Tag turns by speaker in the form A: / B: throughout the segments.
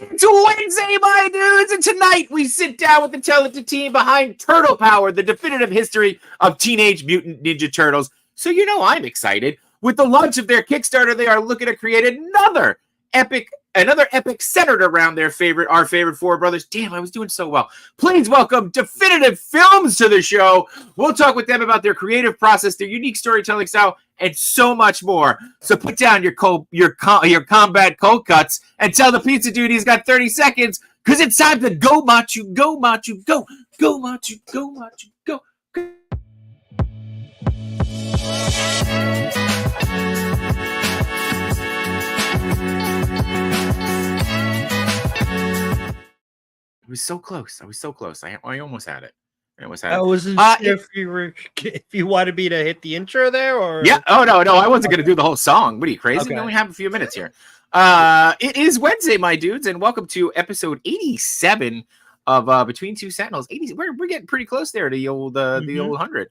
A: It's Wednesday, my dudes, and tonight we sit down with the talented team behind Turtle Power, the definitive history of Teenage Mutant Ninja Turtles. So you know I'm excited. With the launch of their Kickstarter, they are looking to create another epic centered around our favorite four brothers. Damn, I was doing so well. Please welcome Definitive Films to the show. We'll talk with them about their creative process, their unique storytelling style, and so much more. So put down your combat cold cuts and tell the pizza dude he's got 30 seconds because it's time to go, Machu, go, Machu, go, go, Machu, go, Machu, go. I was so close. I almost had it.
B: I wasn't sure if you wanted me to hit the intro there, or
A: yeah. Oh no, I wasn't going to do the whole song. What are you, crazy? Okay. We only have a few minutes here. It is Wednesday, my dudes, and welcome to episode 87 of Between Two Sentinels. 80. We're getting pretty close there to the old 100.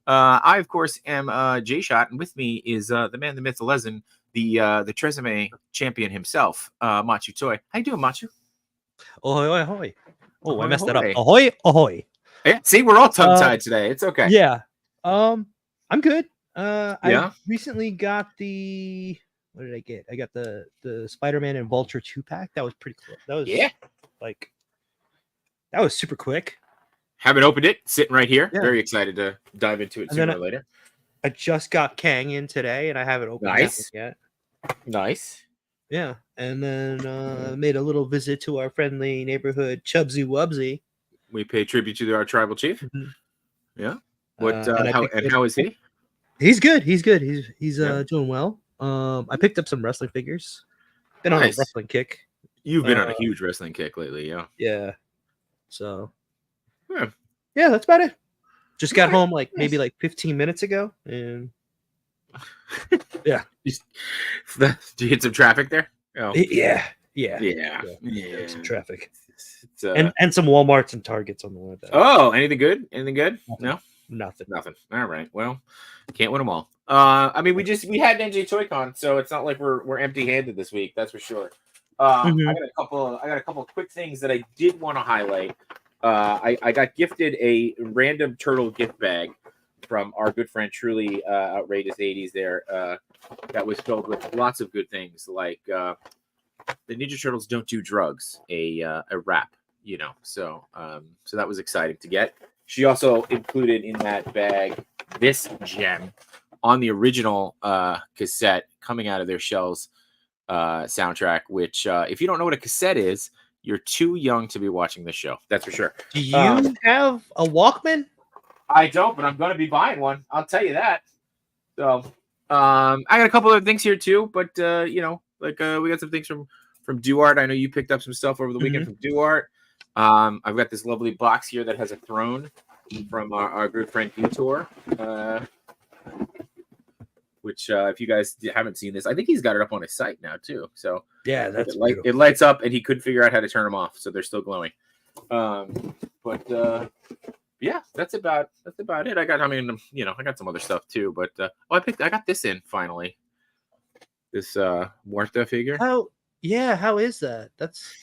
A: I of course am J Shot, and with me is the man, the myth, the legend, the Tresemme champion himself, Machu Toy. How you doing, Machu?
B: Ahoy, ahoy. Oh,
A: ahoy,
B: I messed
A: ahoy.
B: that up. Ahoy, ahoy.
A: Yeah, see, we're all tongue-tied today. It's okay.
B: Yeah. I'm good. I recently got the... What did I get? I got the Spider-Man and Vulture 2-pack. That was pretty cool. That was that was super quick.
A: Haven't opened it. Sitting right here. Yeah. Very excited to dive into it sooner or later.
B: I just got Kang in today, and I haven't opened it yet.
A: Nice.
B: Yeah, and then made a little visit to our friendly neighborhood Chubsy Wubsy.
A: We pay tribute to our tribal chief. Mm-hmm. Yeah. What? How is he?
B: He's good. He's good. He's doing well. I picked up some wrestling figures. Been on a wrestling kick.
A: You've been on a huge wrestling kick lately, yeah.
B: Yeah. So. Yeah, that's about it. Just got home maybe 15 minutes ago, and yeah.
A: Do you hit some traffic there?
B: Oh. Yeah. Some traffic. And some Walmarts and Targets on the way back.
A: Oh, anything good? Nothing. No,
B: nothing.
A: All right. Well, can't win them all. I mean, we had NJ ToyCon, so it's not like we're empty-handed this week. That's for sure. I got a couple of quick things that I did want to highlight. I got gifted a random turtle gift bag from our good friend Truly Outrageous 80s there. That was filled with lots of good things, like the Ninja Turtles don't do drugs, a wrap, so that was exciting to get. She also included in that bag this gem on the original cassette coming out of their Shells soundtrack, which if you don't know what a cassette is, you're too young to be watching this show. That's for sure.
B: Do you have a Walkman?
A: I don't, but I'm going to be buying one. I'll tell you that. So I got a couple other things here too, but we got some things from Duart. I know you picked up some stuff over the weekend from Duart. I've got this lovely box here that has a throne from our good friend Vitor, which if you guys haven't seen this, I think he's got it up on his site now too. So
B: yeah, that's
A: it lights up, and he couldn't figure out how to turn them off, so they're still glowing. Yeah, that's about it. I got some other stuff too, but I got this in finally. This Muerta figure.
B: How is that? That's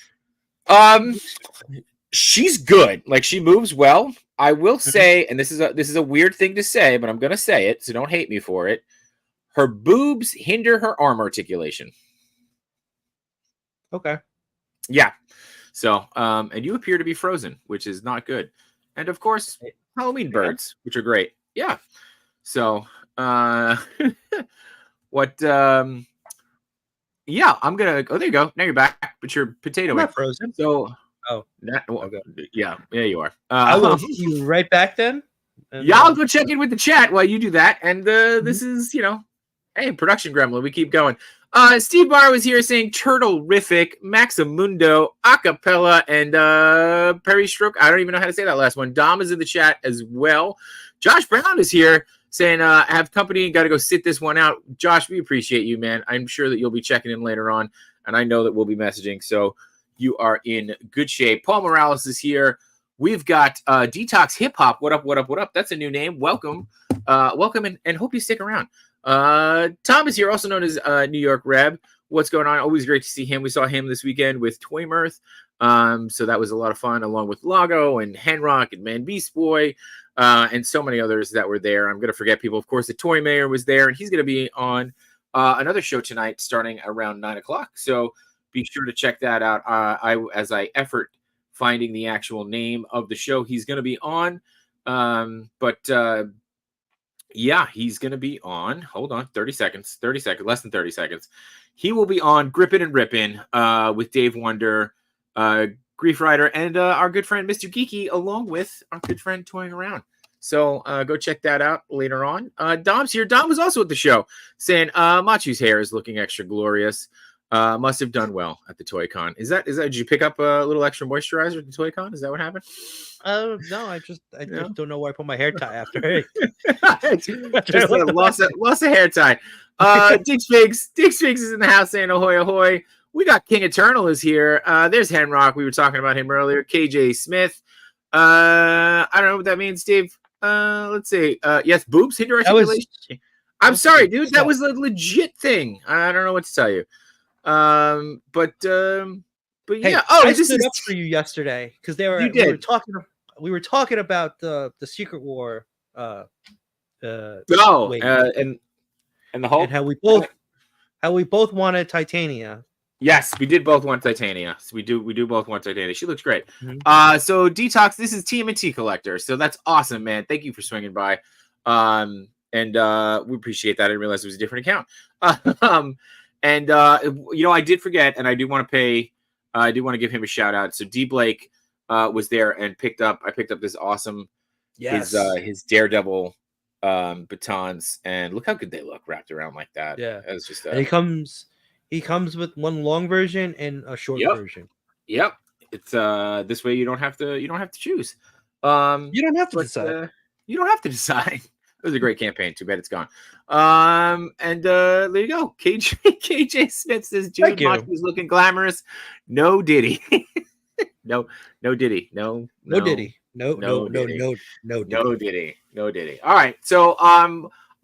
A: she's good. Like, she moves well. I will say, and this is a weird thing to say, but I'm gonna say it, so don't hate me for it. Her boobs hinder her arm articulation.
B: Okay.
A: Yeah. So, and you appear to be frozen, which is not good. And of course, Halloween birds, which are great. Yeah. So, yeah, I'm gonna. Oh, there you go. Now you're back, but you're potato
B: not frozen.
A: So,
B: okay.
A: Yeah, you are.
B: I will see you right back then.
A: Yeah, I'll go check in with the chat while you do that. And this is, hey, production gremlin. We keep going. Steve Barr was here saying Turtle-rific, Maximundo, Acapella, and Perry Stroke. I don't even know how to say that last one. Dom is in the chat as well. Josh Brown is here saying, I have company, got to go sit this one out. Josh, we appreciate you, man. I'm sure that you'll be checking in later on, and I know that we'll be messaging, so you are in good shape. Paul Morales is here. We've got Detox Hip Hop. What up? That's a new name. Welcome, and hope you stick around. Tom is here, also known as New York Reb. what's going on. Always great to see him. We saw him this weekend with Toy Mirth. So that was a lot of fun, along with Lago and Henrock and Man Beast Boy, and so many others that were there. I'm going to forget people. Of course, the Toy Mayor was there, and he's going to be on another show tonight starting around 9 o'clock. So be sure to check that out. As I effort finding the actual name of the show he's going to be on. Yeah, he's going to be on. Hold on, 30 seconds, less than 30 seconds. He will be on Grippin' and Rippin' with Dave Wonder, Grief Rider, and our good friend Mr. Geeky, along with our good friend Toying Around. So go check that out later on. Dom's here. Dom was also at the show, saying Machu's hair is looking extra glorious. Must have done well at the Toy Con. Is that did you pick up a little extra moisturizer at the Toy Con? Is that what happened?
B: No, I just don't know where I put my hair tie after.
A: Just lost a hair tie. Dick Figs is in the house saying ahoy ahoy. We got King Eternal is here. There's Henrock. We were talking about him earlier. KJ Smith. I don't know what that means, Steve. Let's see. Yes, boobs hinder articulation. I'm sorry, dude. That was a legit thing. I don't know what to tell you. But
B: hey,
A: yeah.
B: I stood up for you yesterday because we were talking about the Secret War.
A: And the whole
B: and how we both wanted Titania.
A: Yes, we did both want Titania. So we do both want Titania. She looks great. Mm-hmm. So Detox, this is TMNT Collector. So that's awesome, man. Thank you for swinging by. And we appreciate that. I didn't realize it was a different account. I did forget, and I do want to give him a shout out. So D Blake was there and I picked up this awesome his Daredevil batons, and look how good they look wrapped around like that.
B: Yeah,
A: it's just
B: he comes with one long version and a short version.
A: Yep, it's this way you don't have to choose.
B: You don't have to decide.
A: You don't have to decide. It was a great campaign. Too bad it's gone. There you go. KJ Smith says, "Dude, Machu's looking glamorous." No Diddy. no Diddy. No Diddy. No Diddy. All right. So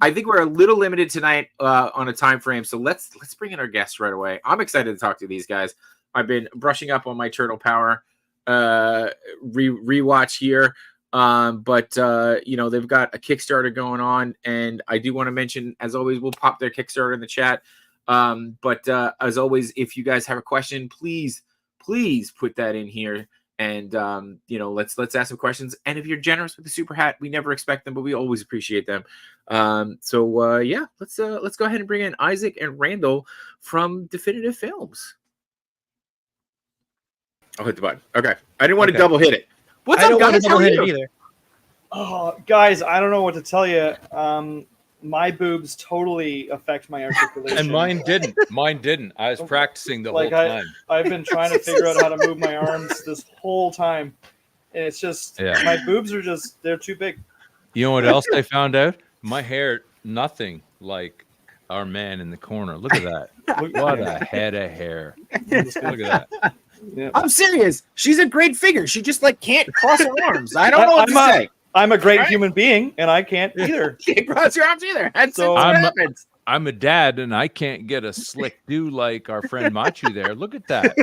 A: I think we're a little limited tonight on a time frame. So let's bring in our guests right away. I'm excited to talk to these guys. I've been brushing up on my Turtle Power rewatch here. But they've got a Kickstarter going on, and I do want to mention, as always, we'll pop their Kickstarter in the chat. But as always, if you guys have a question, please put that in here, and let's ask some questions. And if you're generous with the super hat, we never expect them, but we always appreciate them. Let's go ahead and bring in Isaac and Randall from Definitive Films. I'll hit the button. Okay, I didn't want to double hit it. What's up, guys? How are you?
C: Either. Oh, guys, I don't know what to tell you. My boobs totally affect my articulation.
D: And mine didn't. I was practicing the whole time.
C: I've been trying to figure out how to move my arms this whole time. And it's just, my boobs are they're too big.
D: You know what else I found out? My hair, nothing like our man in the corner. Look at that. What a head of hair. Look at that.
A: Yeah. I'm serious. She's a great figure. She just can't cross her arms. I don't know what to say.
C: I'm a great human being, and I can't either.
A: Can't cross your arms either. That's
D: what happens. I'm a dad, and I can't get a slick do like our friend Machu there. Look at that.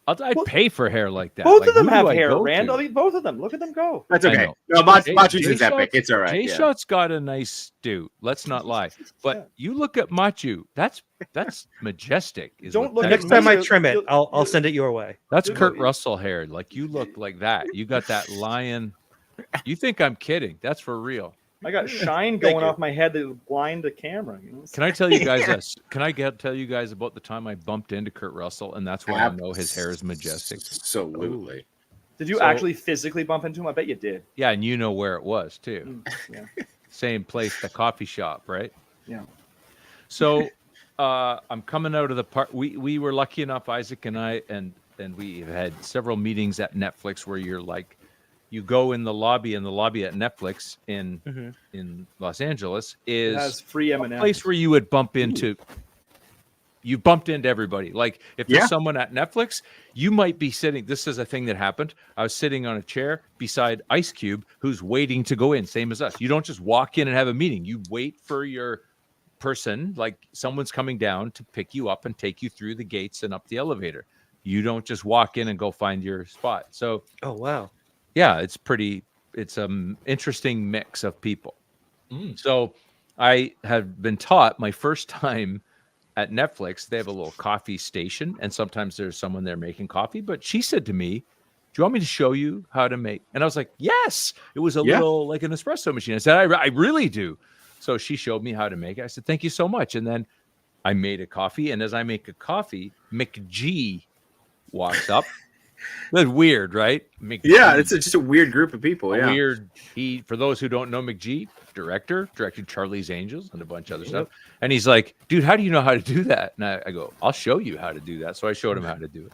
D: I'd pay for hair like that.
C: Both of them have hair, Rand. I mean, both of them. Look at them go.
A: That's okay. No, Machu's is epic. It's all right.
D: J-Shot's got a nice do. Let's not lie. But you look at Machu. That's majestic.
B: Don't look. Next time I trim it, I'll send it your way.
D: That's Kurt Russell hair. Like, you look like that. You got that lion. You think I'm kidding? That's for real.
C: I got shine going off my head that blind the camera.
D: Can I tell you guys tell you guys about the time I bumped into Kurt Russell, and that's why I know his hair is majestic.
A: Absolutely.
C: Did you actually physically bump into him? I bet you did.
D: Yeah, and you know where it was too.
C: Yeah.
D: Same place, the coffee shop, right?
C: Yeah.
D: So I'm coming out of the park. We were lucky enough, Isaac and I, and we had several meetings at Netflix where you're like, you go in the lobby at Netflix in Los Angeles is
C: free
D: a place where you would bump into. You bumped into everybody. Like, if there's someone at Netflix, you might be sitting. This is a thing that happened. I was sitting on a chair beside Ice Cube, who's waiting to go in, same as us. You don't just walk in and have a meeting. You wait for your person, like someone's coming down to pick you up and take you through the gates and up the elevator. You don't just walk in and go find your spot. So,
B: oh wow,
D: yeah, it's interesting mix of people. So I have been taught my first time at Netflix, they have a little coffee station, and sometimes there's someone there making coffee. But she said to me, "Do you want me to show you how to make?" And I was like, "Yes." It was a little like an espresso machine. I said, I really do." So she showed me how to make it. I said, "Thank you so much." And then I made a coffee. And as I make a coffee, McG walks up. That's weird, right? McG.
A: Yeah, it's just a weird group of people. Yeah,
D: Weird. For those who don't know, McG, directed Charlie's Angels and a bunch of other stuff. And he's like, "Dude, how do you know how to do that?" And I go, "I'll show you how to do that." So I showed him how to do it.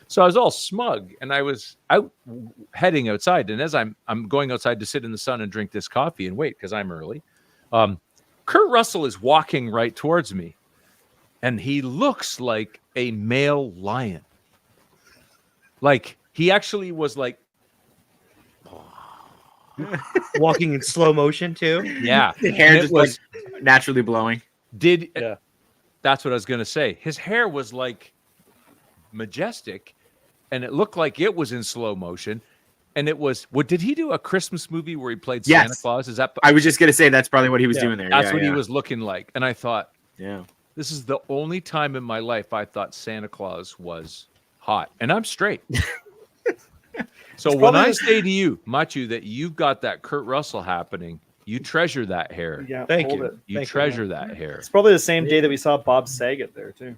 D: So I was all smug, and I was out heading outside. And as I'm going outside to sit in the sun and drink this coffee and wait because I'm early, Kurt Russell is walking right towards me, and he looks like a male lion. Like he actually was like
B: walking in slow motion too.
D: Yeah,
A: the hair just was like naturally blowing.
D: That's what I was gonna say. His hair was like majestic, and it looked like it was in slow motion. And it was did he do a Christmas movie where he played Santa Claus? Is that
A: I was just gonna say that's probably what he was doing there.
D: That's what he was looking like. And I thought,
A: yeah,
D: this is the only time in my life I thought Santa Claus was hot, and I'm straight. So when I say to you, Machu, that you've got that Kurt Russell happening, you treasure that hair.
C: Yeah,
B: thank you.
D: You treasure that hair.
C: It's probably the same day that we saw Bob Saget there too.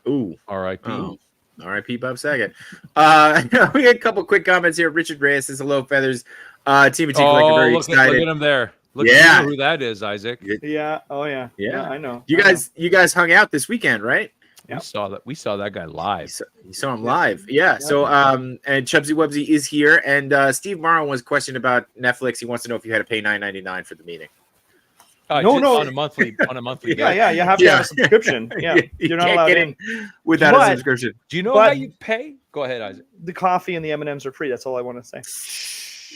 A: Ooh,
D: R.I.P.
A: Oh. R.I.P. Bob Saget. We got a couple quick comments here. Richard Reyes says hello, Feathers. Team of T Collector very excited.
D: Look at him there. Look at who that is, Isaac.
C: Yeah. Oh yeah. Yeah, I know.
A: You guys hung out this weekend, right?
D: Yeah. We saw that guy live.
A: You saw him live. Yeah. So and Chubsy Wubsy is here, and Steve Morrow was questioned about Netflix. He wants to know if you had to pay $9.99 for the meeting.
C: No.
D: On a monthly
C: Yeah, you have to have a subscription. Yeah. You're not allowed in
A: without a subscription.
D: Do you know how you pay? Go ahead, Isaac.
C: The coffee and the M&Ms are free. That's all I want to say.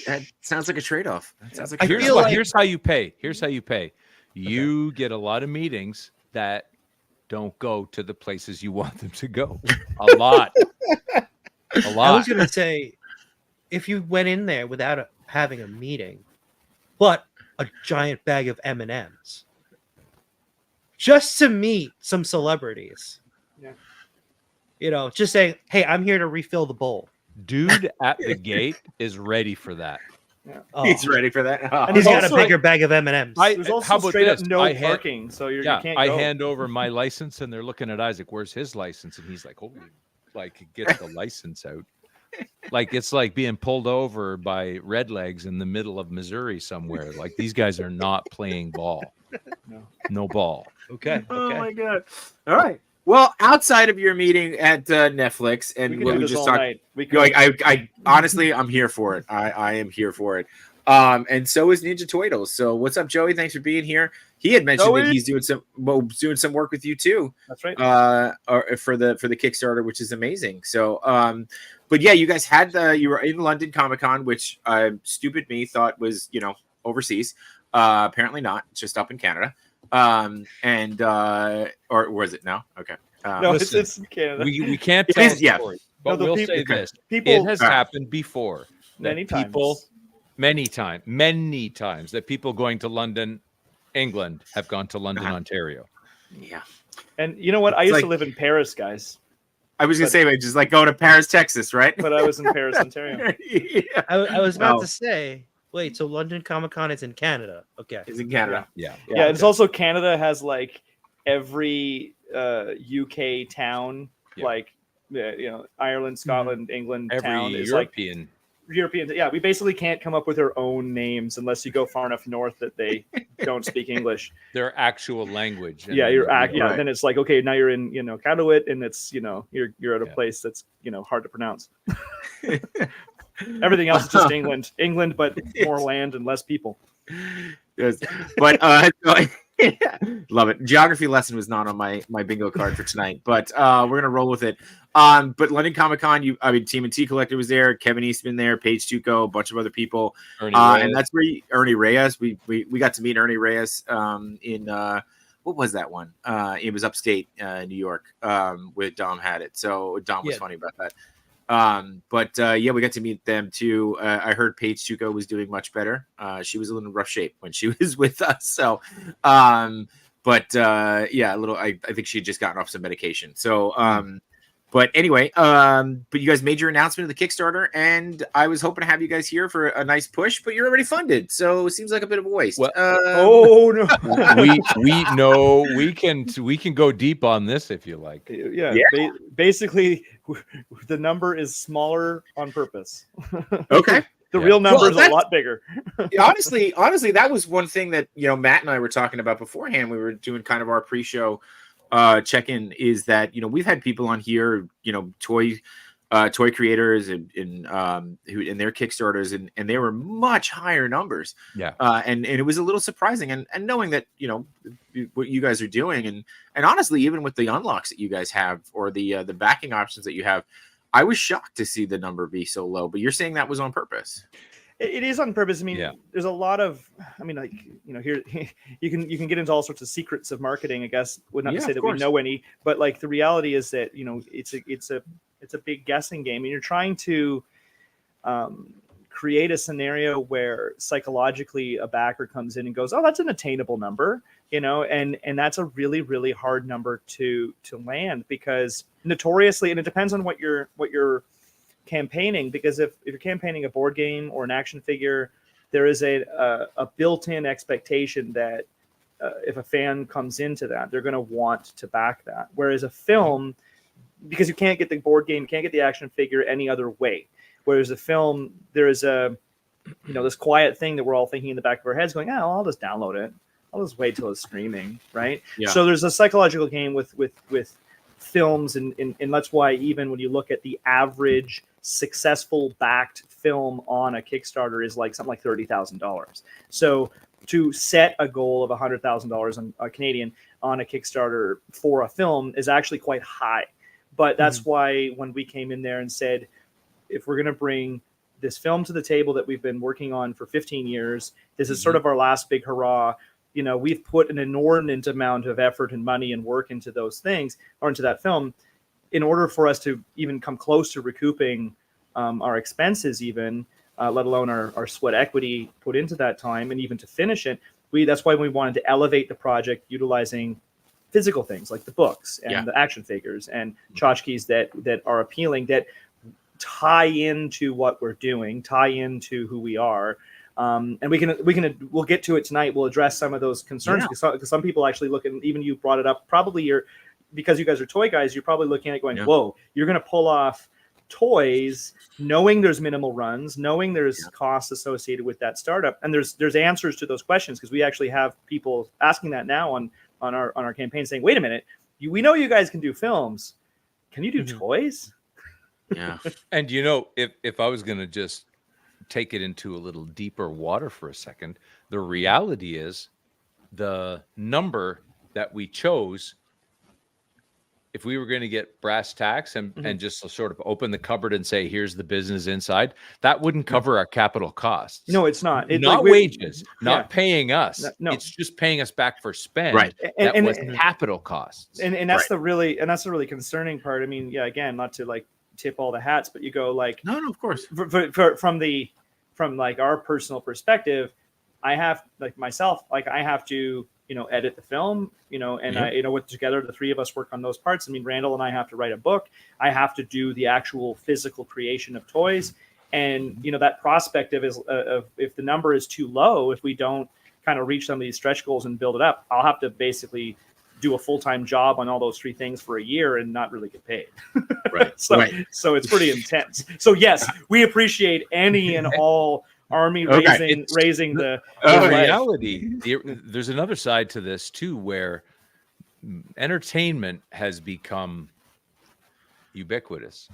A: That sounds like a trade-off. That sounds like
D: here's how you pay. You get a lot of meetings that don't go to the places you want them to go. A lot. I
B: was going to say, if you went in there without having a meeting, but a giant bag of M&Ms, just to meet some celebrities, just saying, "Hey, I'm here to refill the bowl."
D: Dude at the gate is ready for that.
C: Yeah.
A: He's ready for that.
B: And he's got a bigger bag of M&Ms.
C: There's also straight up no parking, so you can't go.
D: I hand over my license, and they're looking at Isaac. Where's his license? And he's like, "Holy!" Like, get the license out. Like it's like being pulled over by redlegs in the middle of Missouri somewhere. Like these guys are not playing ball. No ball.
B: Okay.
A: Oh my god! All right. Well, outside of your meeting at Netflix and what we just talked, I honestly, I'm here for it. I am here for it. And so is Ninja Turtles. So what's up, Joey? Thanks for being here. He had mentioned that he's doing some work with you too.
C: That's right.
A: For the Kickstarter, which is amazing. So, but yeah, you guys had you were in London Comic-Con, which stupid me thought was overseas. Apparently not. It's just up in Canada. Or was it now? Okay.
C: No, listen, it's Canada.
D: We can't tell story, but we'll say this: it has happened before.
C: Many times
D: That people going to London, England, have gone to London, Ontario.
A: Yeah.
C: And you know what? I used to live in Paris, guys.
A: I was gonna say, just like going to Paris, Texas, right?
C: But I was in Paris, Ontario.
A: Yeah.
B: I was about to say. Wait, so London Comic-Con is in Canada? Okay,
A: it's in Canada.
C: Yeah. It's also Canada has like every UK town, like Ireland, Scotland, England
D: every
C: town is
D: European.
C: Like European. Yeah, we basically can't come up with our own names unless you go far enough north that they don't speak English.
D: Their actual language.
C: Then it's like, okay, now you're in Katowice, and it's you're at a place that's hard to pronounce. Everything else is just England, but more land and less people.
A: Yes, but love it. Geography lesson was not on my bingo card for tonight, but we're gonna roll with it. But London Comic-Con, Team and T Collector was there, Kevin Eastman there, Paige Tuco, a bunch of other people, and that's where Ernie Reyes. We got to meet Ernie Reyes in what what was that one? It was upstate New York, where Dom had it. So Dom was funny about that. Yeah, we got to meet them too. I heard Paige Tuco was doing much better. She was a little in rough shape when she was with us. So, yeah, a little. I think she had just gotten off some medication. So, but anyway, but you guys made your announcement of the Kickstarter, and I was hoping to have you guys here for a nice push, but you're already funded, so it seems like a bit of a waste.
D: Well,
C: oh no,
D: we know we can go deep on this if you like.
C: Yeah. Basically, the number is smaller on purpose.
A: Okay.
C: The real number is a lot bigger.
A: honestly, that was one thing that Matt and I were talking about beforehand. We were doing kind of our pre-show check-in. Is that we've had people on here, toy creators and who in their Kickstarters, and they were much higher numbers.
D: Yeah.
A: And it was a little surprising, and knowing that what you guys are doing, and honestly, even with the unlocks that you guys have, or the backing options that you have, I was shocked to see the number be so low. But you're saying that was on purpose.
C: It is on purpose. I mean, there's a lot of, here you can get into all sorts of secrets of marketing. I guess would not to say that we know any, but like the reality is that it's a big guessing game, and you're trying to create a scenario where psychologically a backer comes in and goes, "Oh, that's an attainable number," and that's a really, really hard number to land, because notoriously, and it depends on what you're campaigning, because if you're campaigning a board game or an action figure, there is a built-in expectation that if a fan comes into that, they're going to want to back that. Whereas a film, because you can't get the board game, can't get the action figure any other way. Whereas a film, there is this quiet thing that we're all thinking in the back of our heads, going, "Oh, I'll just download it. I'll just wait till it's streaming," right? Yeah. So there's a psychological game with films, and that's why even when you look at the average successful backed film on a Kickstarter is like something like $30,000. So to set a goal of $100,000 on Canadian on a Kickstarter for a film is actually quite high. But that's why when we came in there and said, if we're going to bring this film to the table that we've been working on for 15 years, this is sort of our last big hurrah. We've put an inordinate amount of effort and money and work into those things, or into that film, in order for us to even come close to recouping our expenses, even let alone our sweat equity put into that time, and even to finish it. That's why we wanted to elevate the project utilizing physical things like the books and the action figures and tchotchkes that are appealing, that tie into what we're doing, tie into who we are. And we'll get to it tonight. We'll address some of those concerns, because some people actually look at, even you brought it up, probably because you guys are toy guys, you're probably looking at it going, whoa, you're going to pull off toys knowing there's minimal runs, knowing there's costs associated with that startup. And there's answers to those questions, because we actually have people asking that now on our campaign, saying, wait a minute, we know you guys can do films. Can you do toys?
A: Yeah.
D: And if I was going to just take it into a little deeper water for a second, the reality is the number that we chose, if we were going to get brass tacks and just sort of open the cupboard and say, here's the business inside, that wouldn't cover our capital costs.
C: No, it's not. It's
D: not wages, not paying us.
C: No.
D: It's just paying us back for spend.
A: Right.
D: And was capital costs.
C: And that's the really concerning part. I mean, again, not to like tip all the hats, but you go like,
A: no, of course.
C: From like our personal perspective, I have I have to, edit the film, and with together, the three of us work on those parts. I mean, Randall and I have to write a book. I have to do the actual physical creation of toys. And, that prospect of if the number is too low, if we don't kind of reach some of these stretch goals and build it up, I'll have to basically do a full-time job on all those three things for a year and not really get paid.
A: Right.
C: So it's pretty intense. So yes, we appreciate any and all army raising the
D: reality. There's another side to this too, where entertainment has become ubiquitous.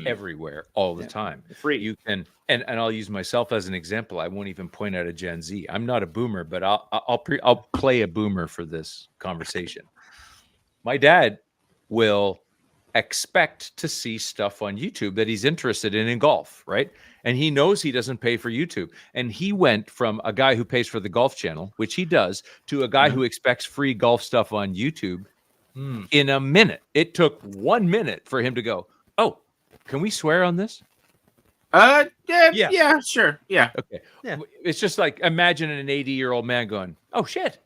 D: Everywhere, all the time.
C: Free.
D: You can, and I'll use myself as an example. I won't even point out a Gen Z. I'm not a boomer, but I'll play a boomer for this conversation. My dad will expect to see stuff on YouTube that he's interested in golf, right? And he knows he doesn't pay for YouTube. And he went from a guy who pays for the golf channel, which he does, to a guy who expects free golf stuff on YouTube in a minute. It took 1 minute for him to go, oh, can we swear on this?
A: Yeah, sure. Yeah.
D: Okay.
B: Yeah.
D: It's just like, imagine an 80-year-old man going, oh, shit.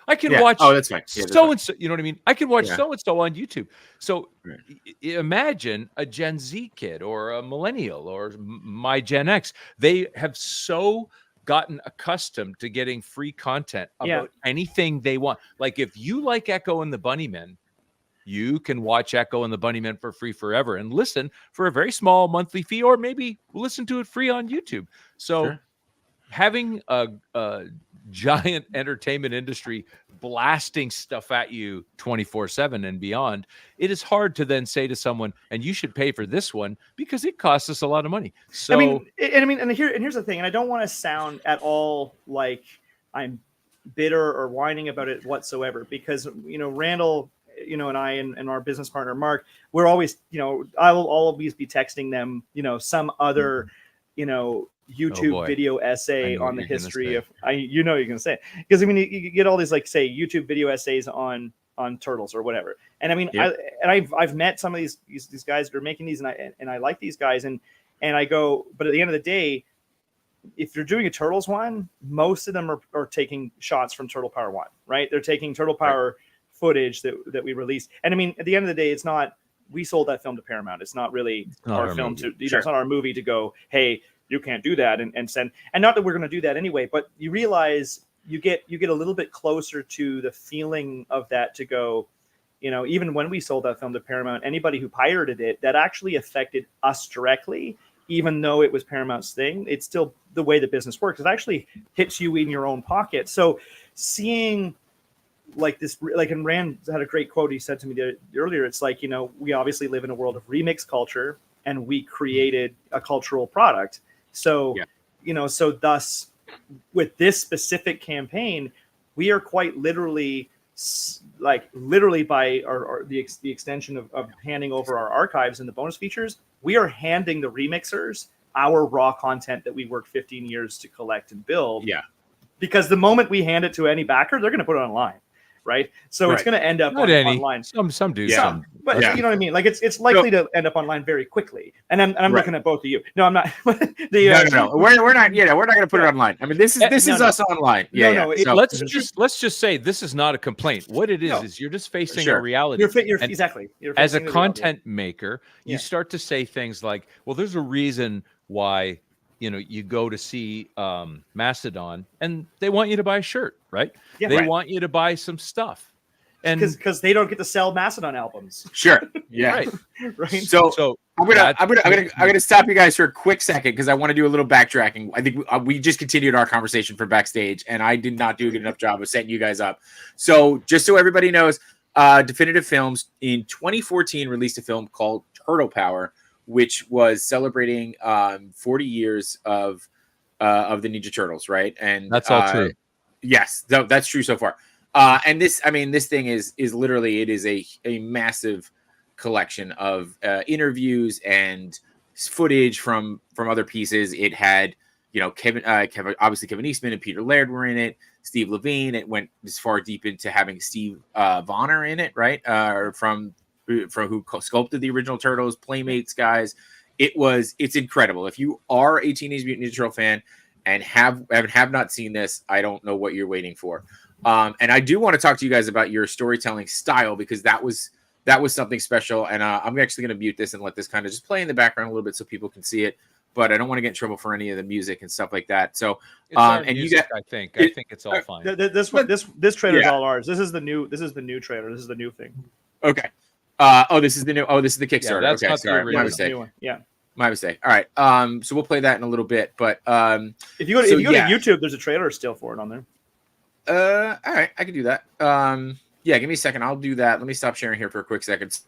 D: I can
A: Yeah.
D: watch
A: That's fine. Yeah, that's
D: so-and-so, you know what I mean? I can watch
A: Yeah.
D: so-and-so on YouTube. So
A: Right.
D: imagine a Gen Z kid or a millennial or my Gen X. They have so gotten accustomed to getting free content about anything they want. Like if you like Echo and the Bunnymen, you can watch Echo and the Bunnymen for free forever and listen for a very small monthly fee, or maybe listen to it free on YouTube. So
A: Sure.
D: having a giant entertainment industry blasting stuff at you 24/7 and beyond, it is hard to then say to someone, and you should pay for this one because it costs us a lot of money. So
C: here's the thing, and I don't want to sound at all like I'm bitter or whining about it whatsoever, because Randall, and I and our business partner Mark, we're always, I will always be texting them, some other, YouTube video essay on the history of, you're going to say it. Because you get all these, like, say, YouTube video essays on Turtles or whatever. And I mean, I've met some of these guys that are making these, and I like these guys, and I go, but at the end of the day, if you're doing a Turtles one, most of them are taking shots from Turtle Power 1, right? They're taking Turtle Power footage that we released. And I mean, at the end of the day, it's not, we sold that film to Paramount. It's not really our film movie. It's not our movie to go, hey, you can't do that and send. And not that we're going to do that anyway, but you realize you get a little bit closer to the feeling of that, to go, even when we sold that film to Paramount, anybody who pirated it, that actually affected us directly, even though it was Paramount's thing. It's still the way the business works. It actually hits you in your own pocket. So seeing like this, like, and Rand had a great quote he said to me earlier. It's like, we obviously live in a world of remix culture, and we created a cultural product. So, so thus with this specific campaign, we are quite literally by the extension of handing over our archives and the bonus features, we are handing the remixers our raw content that we worked 15 years to collect and build.
A: Yeah.
C: Because the moment we hand it to any backer, they're going to put it online. Right. So it's going to end up online.
D: Some do.
A: Yeah.
D: Some.
C: But you know what I mean? Like it's likely to end up online very quickly. And I'm looking at both of you. No, I'm not.
A: No. We're not. We're not going to put it online. I mean, this is us online.
D: Let's just say this is not a complaint. What it is you're just facing a reality.
C: You're
D: as a content maker, you start to say things like, well, there's a reason why you go to see Mastodon and they want you to buy a shirt, right? Yeah, they want you to buy some stuff. And
C: because they don't get to sell Mastodon albums.
A: Sure. Yeah.
C: Right.
A: So I'm gonna stop you guys for a quick second because I want to do a little backtracking. I think we just continued our conversation from backstage, and I did not do a good enough job of setting you guys up. So just so everybody knows, Definitive Films in 2014 released a film called Turtle Power, which was celebrating 40 years of the Ninja Turtles, right? And
D: that's all true.
A: Yes, that's true so far. And this thing is literally, it is a massive collection of interviews and footage from other pieces. It had, Kevin Eastman and Peter Laird were in it. Steve Levine. It went as far deep into having Steve Vonner in it, right? From who sculpted the original Turtles, Playmates guys. It's incredible. If you are a Teenage Mutant Ninja Turtle fan and have not seen this, I don't know what you're waiting for. And I do want to talk to you guys about your storytelling style, because that was something special. And I'm actually going to mute this and let this kind of just play in the background a little bit so people can see it. But I don't want to get in trouble for any of the music and stuff like that. So,
D: and music, I think it's all fine.
C: This trailer is all ours. This is the new trailer. This is the new thing.
A: Okay. This is the Kickstarter.
D: Yeah, that's
A: okay,
D: not
A: sorry,
D: the
A: my mistake.
C: New one. Yeah,
A: my mistake. All right. So we'll play that in a little bit. But
C: if you go to YouTube, there's a trailer still for it on there.
A: All right, I can do that. Give me a second. I'll do that. Let me stop sharing here for a quick second.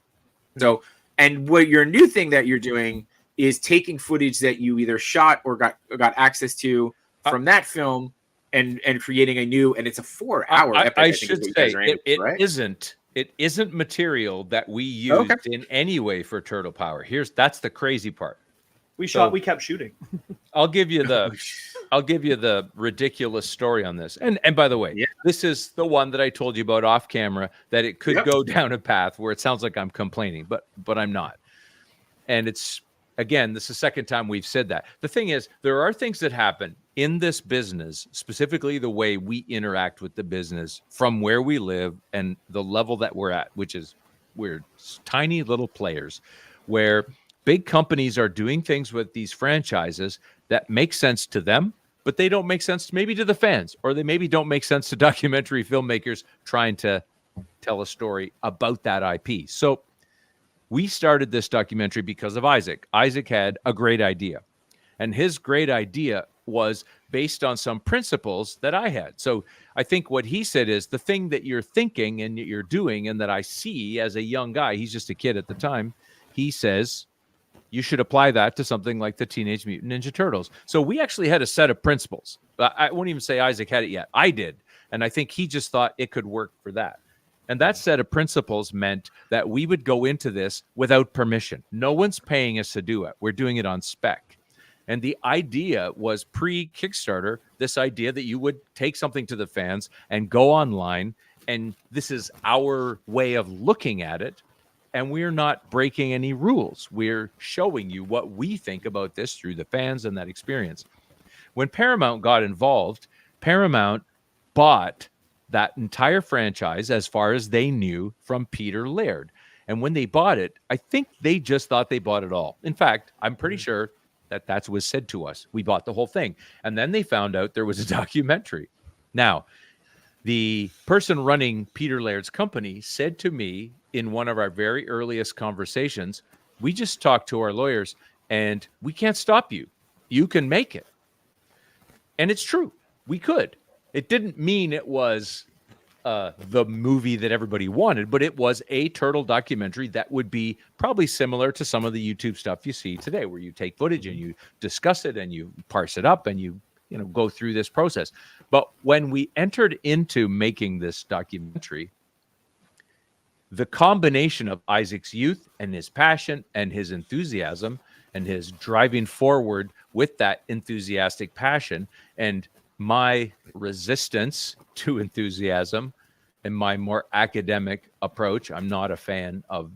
A: So, and what your new thing that you're doing is taking footage that you either shot or got access to from that film and creating a new, and it's a 4-hour epic.
D: I should say it isn't It isn't material that we used in any way for Turtle Power. That's the crazy part.
C: We kept shooting.
D: I'll give you the ridiculous story on this. And by the way, this is the one that I told you about off camera, that it could go down a path where it sounds like I'm complaining, but I'm not. And it's, again, this is the second time we've said that. The thing is, there are things that happen in this business, specifically the way we interact with the business from where we live and the level that we're at, which is we're tiny little players, where big companies are doing things with these franchises that make sense to them, but they don't make sense maybe to the fans, or they maybe don't make sense to documentary filmmakers trying to tell a story about that IP. So we started this documentary because of Isaac. Isaac had a great idea, and his great idea was based on some principles that I had. So I think what he said is, the thing that you're thinking and you're doing, and that I see as a young guy, he's just a kid at the time, he says, you should apply that to something like the Teenage Mutant Ninja Turtles. So we actually had a set of principles. I won't even say Isaac had it yet. I did. And I think he just thought it could work for that. And that set of principles meant that we would go into this without permission. No one's paying us to do it. We're doing it on spec. And the idea was pre-Kickstarter, this idea that you would take something to the fans and go online, and this is our way of looking at it. And we're not breaking any rules. We're showing you what we think about this through the fans and that experience. When Paramount got involved, Paramount bought that entire franchise, as far as they knew, from Peter Laird. And when they bought it, I think they just thought they bought it all. In fact, I'm pretty sure that that's what was said to us. We bought the whole thing. And then they found out there was a documentary. Now, the person running Peter Laird's company said to me in one of our very earliest conversations, we just talked to our lawyers and we can't stop you. You can make it. And it's true. We could. It didn't mean it was the movie that everybody wanted, but it was a turtle documentary that would be probably similar to some of the YouTube stuff you see today, where you take footage and you discuss it and you parse it up and you go through this process. But when we entered into making this documentary, the combination of Isaac's youth and his passion and his enthusiasm and his driving forward with that enthusiastic passion, and my resistance to enthusiasm and my more academic approach. I'm not a fan of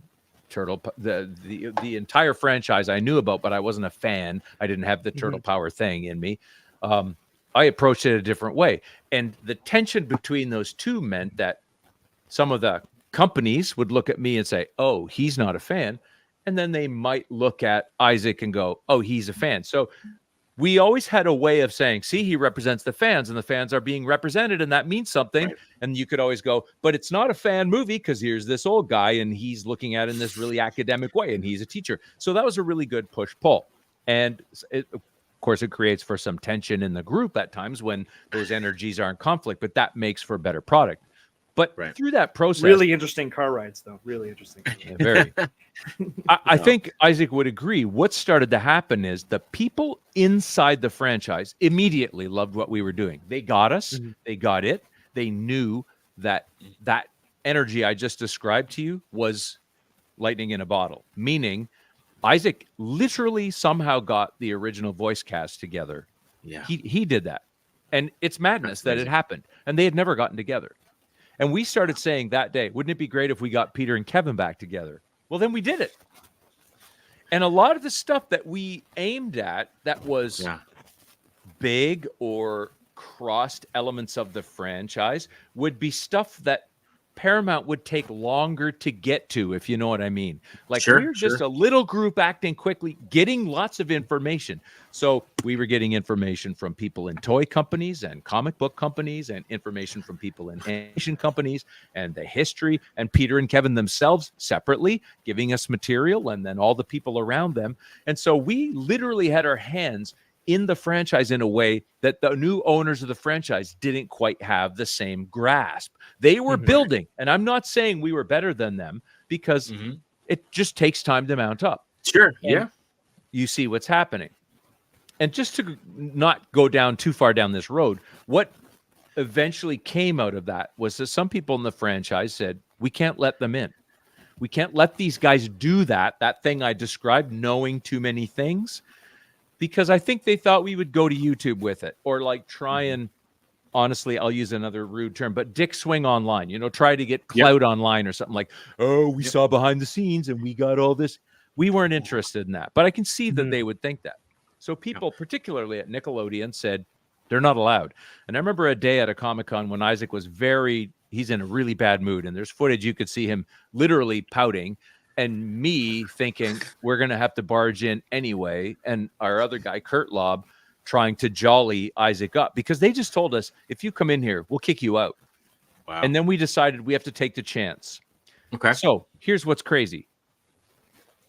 D: Turtle. The entire franchise I knew about, but I wasn't a fan. I didn't have the Turtle Power thing in me. I approached it a different way. And the tension between those two meant that some of the companies would look at me and say, oh, he's not a fan. And then they might look at Isaac and go, oh, he's a fan. So we always had a way of saying, see, he represents the fans and the fans are being represented, and that means something. Right. And you could always go, but it's not a fan movie because here's this old guy and he's looking at it in this really academic way and he's a teacher. So that was a really good push-pull. And of course, it creates for some tension in the group at times when those energies are in conflict, but that makes for a better product. But through that process...
C: Really interesting car rides, though. Really interesting.
D: Yeah, very. I think Isaac would agree. What started to happen is the people inside the franchise immediately loved what we were doing. They got us. Mm-hmm. They got it. They knew that that energy I just described to you was lightning in a bottle, meaning Isaac literally somehow got the original voice cast together. Yeah, he did that. And it's madness that it happened. And they had never gotten together. And we started saying that day, wouldn't it be great if we got Peter and Kevin back together? Well, then we did it. And a lot of the stuff that we aimed at that was big or crossed elements of the franchise would be stuff that Paramount would take longer to get to, if you know what I mean. Like we were just a little group acting quickly, getting lots of information. So we were getting information from people in toy companies and comic book companies and information from people in animation companies and the history, and Peter and Kevin themselves separately giving us material, and then all the people around them. And so we literally had our hands in the franchise in a way that the new owners of the franchise didn't quite have the same grasp. They were building, and I'm not saying we were better than them, because it just takes time to mount up.
A: Sure.
D: And you see what's happening. And just to not go down too far down this road, what eventually came out of that was that some people in the franchise said, we can't let them in. We can't let these guys do that thing I described, knowing too many things, because I think they thought we would go to YouTube with it, or like try and, honestly, I'll use another rude term, but dick swing online, try to get clout online or something like, oh, we saw behind the scenes and we got all this. We weren't interested in that, but I can see that they would think that. So people, particularly at Nickelodeon, said they're not allowed. And I remember a day at a Comic-Con when Isaac was he's in a really bad mood, and there's footage you could see him literally pouting, and me thinking we're going to have to barge in anyway, and our other guy, Kurt Lob, trying to jolly Isaac up, because they just told us, if you come in here, we'll kick you out. Wow. And then we decided we have to take the chance. Okay. So here's what's crazy.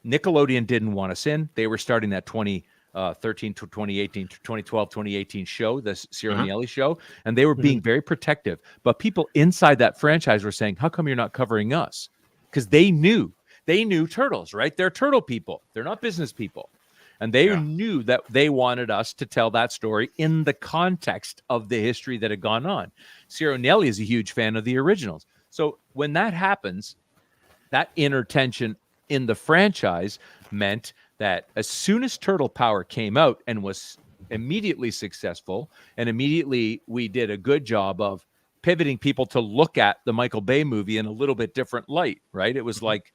D: Nickelodeon didn't want us in. They were starting that 2013 to 2018, 2012, 2018 show, the Ciro Nieli show, and they were being very protective. But people inside that franchise were saying, how come you're not covering us? Because they knew Turtles, right? They're turtle people. They're not business people. And they knew that they wanted us to tell that story in the context of the history that had gone on. Ciro Nieli is a huge fan of the originals. So when that happens, that inner tension in the franchise meant that as soon as Turtle Power came out and was immediately successful, and immediately we did a good job of pivoting people to look at the Michael Bay movie in a little bit different light, right? It was like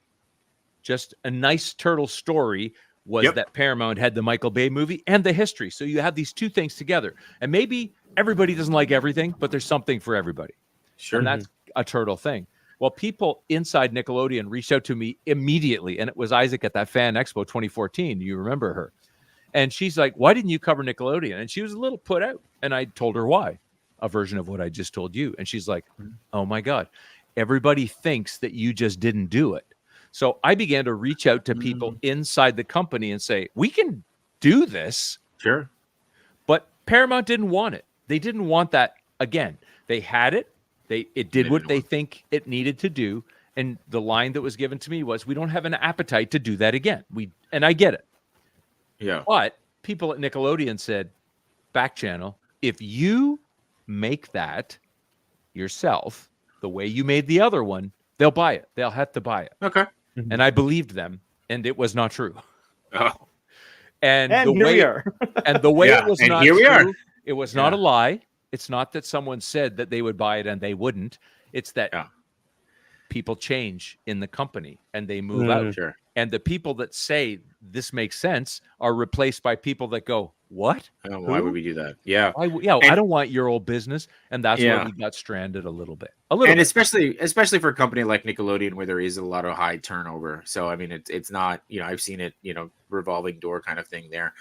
D: just a nice turtle story was that Paramount had the Michael Bay movie and the history. So you have these two things together. And maybe everybody doesn't like everything, but there's something for everybody. Sure. And that's a turtle thing. Well, people inside Nickelodeon reached out to me immediately, and it was Isaac at that Fan Expo 2014. You remember her. And she's like, why didn't you cover Nickelodeon? And she was a little put out. And I told her why, a version of what I just told you. And she's like, oh my God, everybody thinks that you just didn't do it. So I began to reach out to people inside the company and say, we can do this. Sure. But Paramount didn't want it. They didn't want that again. They had it. It did what they think it needed to do. And the line that was given to me was, we don't have an appetite to do that again. And I get it. Yeah. But people at Nickelodeon said, back channel, if you make that yourself the way you made the other one, they'll buy it. They'll have to buy it. Okay. And I believed them, and it was not true. Oh. And the way it was not true, it was not a lie. It's not that someone said that they would buy it and they wouldn't. It's that people change in the company and they move out. Sure. And the people that say this makes sense are replaced by people that go, what?
A: Why would we do that? Yeah.
D: I don't want your old business. And that's where we got stranded a little bit.
A: Especially for a company like Nickelodeon, where there is a lot of high turnover. So, I mean, it's not, I've seen it, revolving door kind of thing there.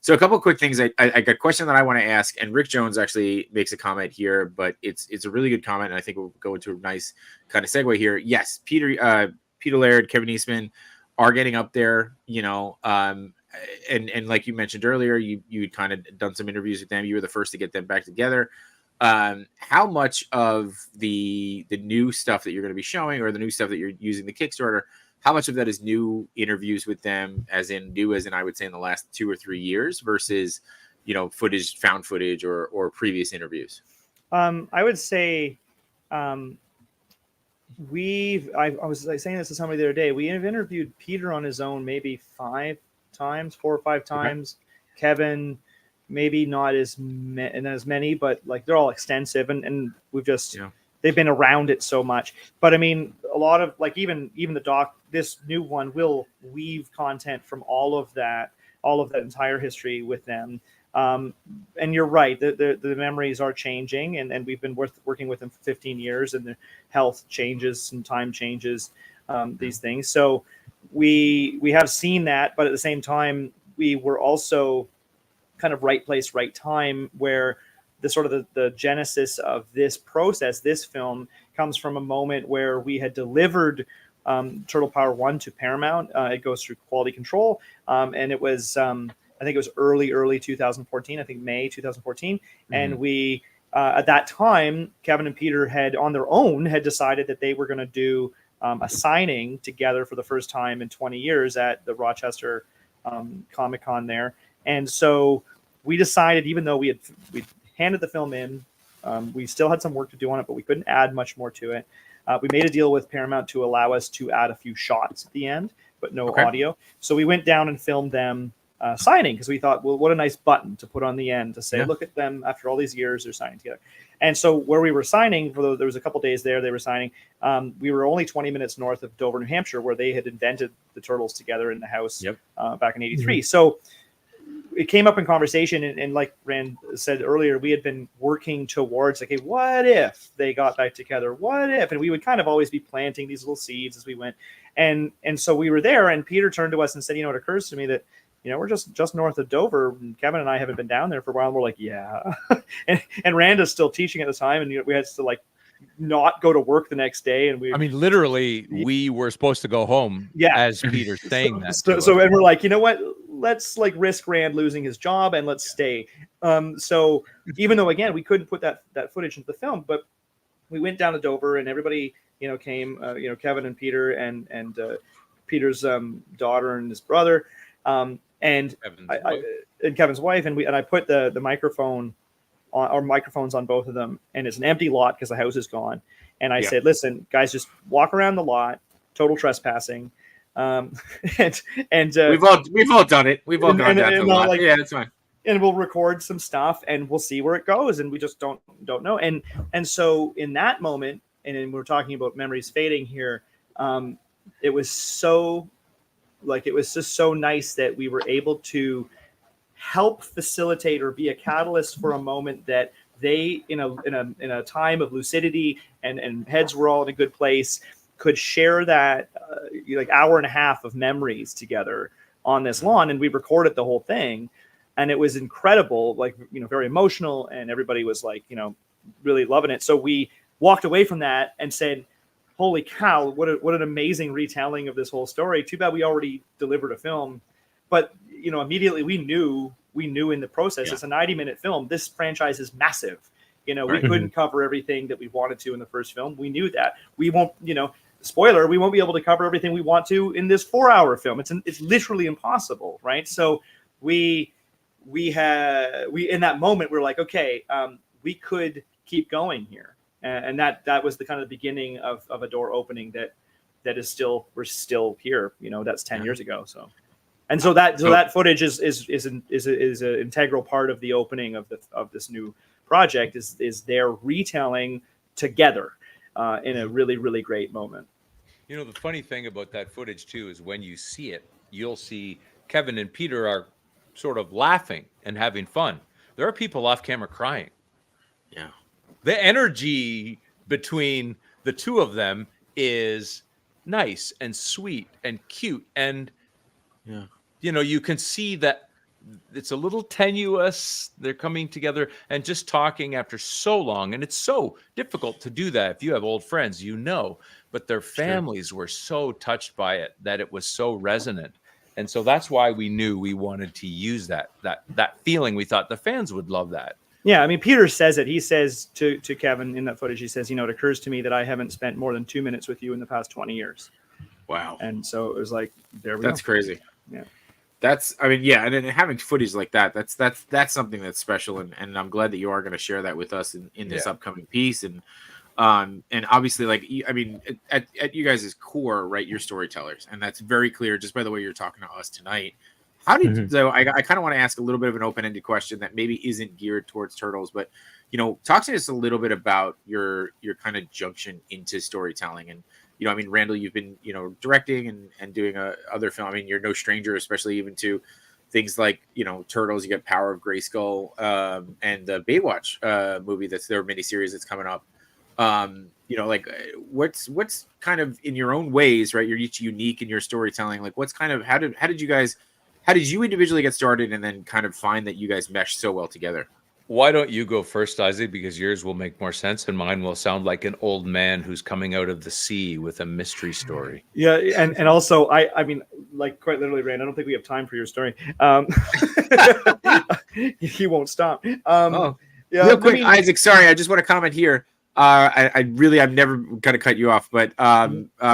A: So a couple of quick things. I got a question that I want to ask, and Rick Jones actually makes a comment here, but it's a really good comment, and I think we'll go into a nice kind of segue here. Yes, Peter Laird, Kevin Eastman are getting up there, and like you mentioned earlier, you kind of done some interviews with them. You were the first to get them back together. How much of the new stuff that you're going to be showing, or the new stuff that you're using the Kickstarter, how much of that is new interviews with them, as in I would say in the last 2 or 3 years, versus, found footage or previous interviews?
C: I would say I was saying this to somebody the other day. We have interviewed Peter on his own maybe 4 or 5 times. Okay. Kevin, maybe not as many, but like they're all extensive, and we've just they've been around it so much. But I mean, a lot of like even the doc, this new one will weave content from all of that entire history with them. And you're right, the memories are changing, and we've been working with them for 15 years, and the health changes and time changes, these things. So we have seen that, but at the same time, we were also kind of right place, right time, where the sort of the genesis of this process, this film, comes from a moment where we had delivered Turtle Power 1 to Paramount. It goes through quality control, and it was I think it was early 2014, I think May 2014. Mm-hmm. And we at that time, Kevin and Peter had on their own had decided that they were going to do a signing together for the first time in 20 years at the Rochester Comic-Con there. And so we decided, even though we'd handed the film in, We still had some work to do on it, but we couldn't add much more to it. We made a deal with Paramount to allow us to add a few shots at the end, but no audio. So we went down and filmed them signing, because we thought, well, what a nice button to put on the end to say, look at them after all these years, they're signing together. And so where we were signing, for there was a couple days there, they were signing. We were only 20 minutes north of Dover, New Hampshire, where they had invented the Turtles together in the house back in '83. So it came up in conversation, and like Rand said earlier, we had been working towards, like, hey, what if they got back together? What if? And we would kind of always be planting these little seeds as we went. And so we were there, and Peter turned to us and said, it occurs to me that, we're just north of Dover, and Kevin and I haven't been down there for a while. And we're like, yeah. and Randa's still teaching at the time, and we had to like not go to work the next day. And
D: literally, we were supposed to go home as Peter's saying that.
C: So and we're like, you know what? Let's like risk Rand losing his job and let's stay. So even though, again, we couldn't put that footage into the film, but we went down to Dover, and everybody, came, Kevin and Peter and Peter's daughter and his brother, and Kevin's wife, and I put the microphone on, or microphones on both of them, and it's an empty lot because the house is gone. And I said, listen, guys, just walk around the lot, total trespassing. And
A: we've all done it. We've all gone down to the lot. Like, yeah, that's fine.
C: And we'll record some stuff, and we'll see where it goes. And we just don't know. And so in that moment, and then we're talking about memories fading here, it was so, like, it was just so nice that we were able to help facilitate or be a catalyst for a moment that they, in a time of lucidity and heads were all in a good place, could share that like hour and a half of memories together on this lawn. And we recorded the whole thing, and it was incredible, like, very emotional, and everybody was like, really loving it. So we walked away from that and said, holy cow, what an amazing retelling of this whole story. Too bad we already delivered a film, but immediately we knew in the process, it's a 90-minute film. This franchise is massive. We couldn't cover everything that we wanted to in the first film. We knew that. We won't, spoiler, we won't be able to cover everything we want to in this 4-hour film. It's literally impossible, right? So we in that moment, we're like, okay, we could keep going here. And that was the kind of the beginning of a door opening that is still, we're still here. That's 10 years ago. So. And so that footage is an integral part of the opening of this new project, is their retelling together in a really, really great moment.
D: The funny thing about that footage too is when you see it, you'll see Kevin and Peter are sort of laughing and having fun. There are people off camera crying.
A: Yeah.
D: The energy between the two of them is nice and sweet and cute, and you can see that it's a little tenuous. They're coming together and just talking after so long, and it's so difficult to do that if you have old friends, but their families were so touched by it that it was so resonant. And so that's why we knew we wanted to use that feeling. We thought the fans would love that.
C: Yeah, I mean, Peter says it. He says to Kevin in that footage, he says, it occurs to me that I haven't spent more than 2 minutes with you in the past 20 years.
A: Wow.
C: And so it was like, there we go.
A: That's crazy.
C: Yeah.
A: And then having footage like that's something that's special, and I'm glad that you are going to share that with us in this upcoming piece. And obviously, like, at you guys' core, right, you're storytellers, and that's very clear just by the way you're talking to us tonight. How did so? I kind of want to ask a little bit of an open-ended question that maybe isn't geared towards Turtles, but talk to us a little bit about your kind of junction into storytelling. And Randall, you've been directing and doing other film. You're no stranger, especially even to things like Turtles. You got Power of Grayskull, and the Baywatch movie that's their miniseries that's coming up. Like what's kind of, in your own ways, right? You're each unique in your storytelling. Like, what's kind of how did you individually get started, and then kind of find that you guys mesh so well together?
D: Why don't you go first, Isaac? Because yours will make more sense, and mine will sound like an old man who's coming out of the sea with a mystery story.
C: Yeah, and also, I mean, like, quite literally, Rand, I don't think we have time for your story. He won't stop.
A: Real quick, Isaac, sorry, I just want to comment here. I'm never going to cut you off, but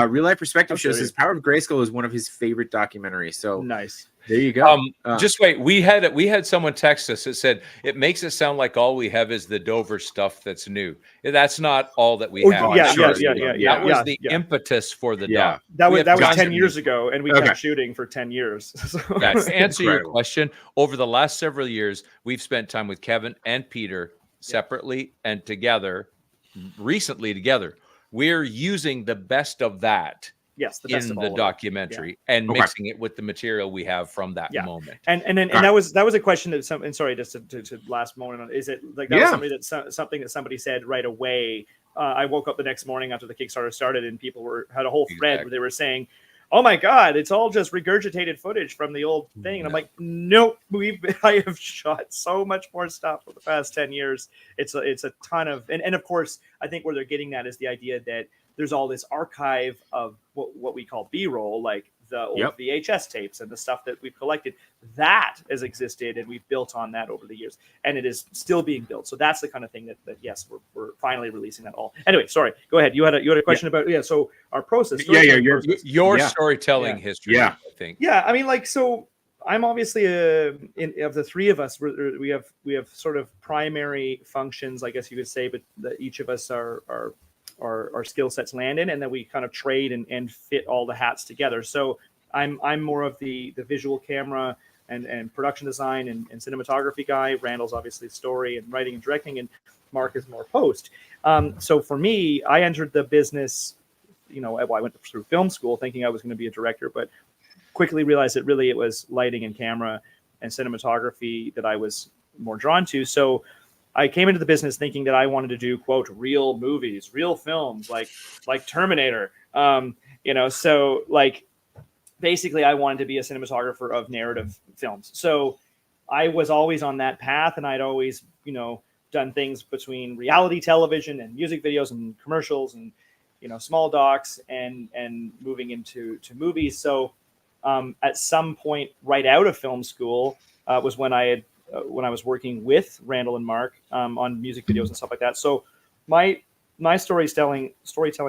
A: Real Life Perspective shows his Power of Grayskull is one of his favorite documentaries. So
C: nice.
A: There you go.
D: Just wait. We had someone text us that said it makes it sound like all we have is the Dover stuff that's new. That's not all that we have.
C: Yeah,
A: sure.
D: That was the impetus for the doc.
C: That
D: We
C: was
D: have
C: 10 years ago, and we
A: Okay.
C: kept shooting for 10 years. So-
D: Yeah, to answer your
A: Incredible.
D: question, over the last several years, we've spent time with Kevin and Peter separately and together, recently together. We're using the best of that
C: yes, the best
D: in
C: of all
D: the
C: of it.
D: documentary and
A: Okay.
D: mixing it with the material we have from that
C: Yeah.
D: moment.
C: And that was a question that some, and sorry, just to last moment on, is it like that was something that somebody said right away. I woke up the next morning after the Kickstarter started, and people had a whole thread where they were saying, "Oh my God, it's all just regurgitated footage from the old thing." And I'm like, "Nope, I have shot so much more stuff for the past 10 years. It's a ton of, and of course, I think where they're getting that is the idea that there's all this archive of what we call B-roll, like the old VHS tapes and the stuff that we've collected. That has existed, and we've built on that over the years, and it is still being built. So that's the kind of thing that yes, we're finally releasing that all. Anyway, sorry, go ahead. You had a question about so our process.
D: Your storytelling history.
A: Yeah.
D: I think.
C: Yeah, I mean, like, so I'm obviously of the three of us, we have sort of primary functions, I guess you could say, but that each of us our skill sets land in, and then we kind of trade and fit all the hats together. So I'm more of the visual camera and production design and cinematography guy. Randall's obviously story and writing and directing, and Mark is more post. So for me, I entered the business, I went through film school thinking I was going to be a director, but quickly realized that really it was lighting and camera and cinematography that I was more drawn to. So I came into the business thinking that I wanted to do, quote, real movies, real films, like Terminator. So like basically I wanted to be a cinematographer of narrative films. So I was always on that path, and I'd always, done things between reality television and music videos and commercials and, small docs and moving into movies. So at some point right out of film school was when I was working with Randall and Mark on music videos and stuff like that. So my storytelling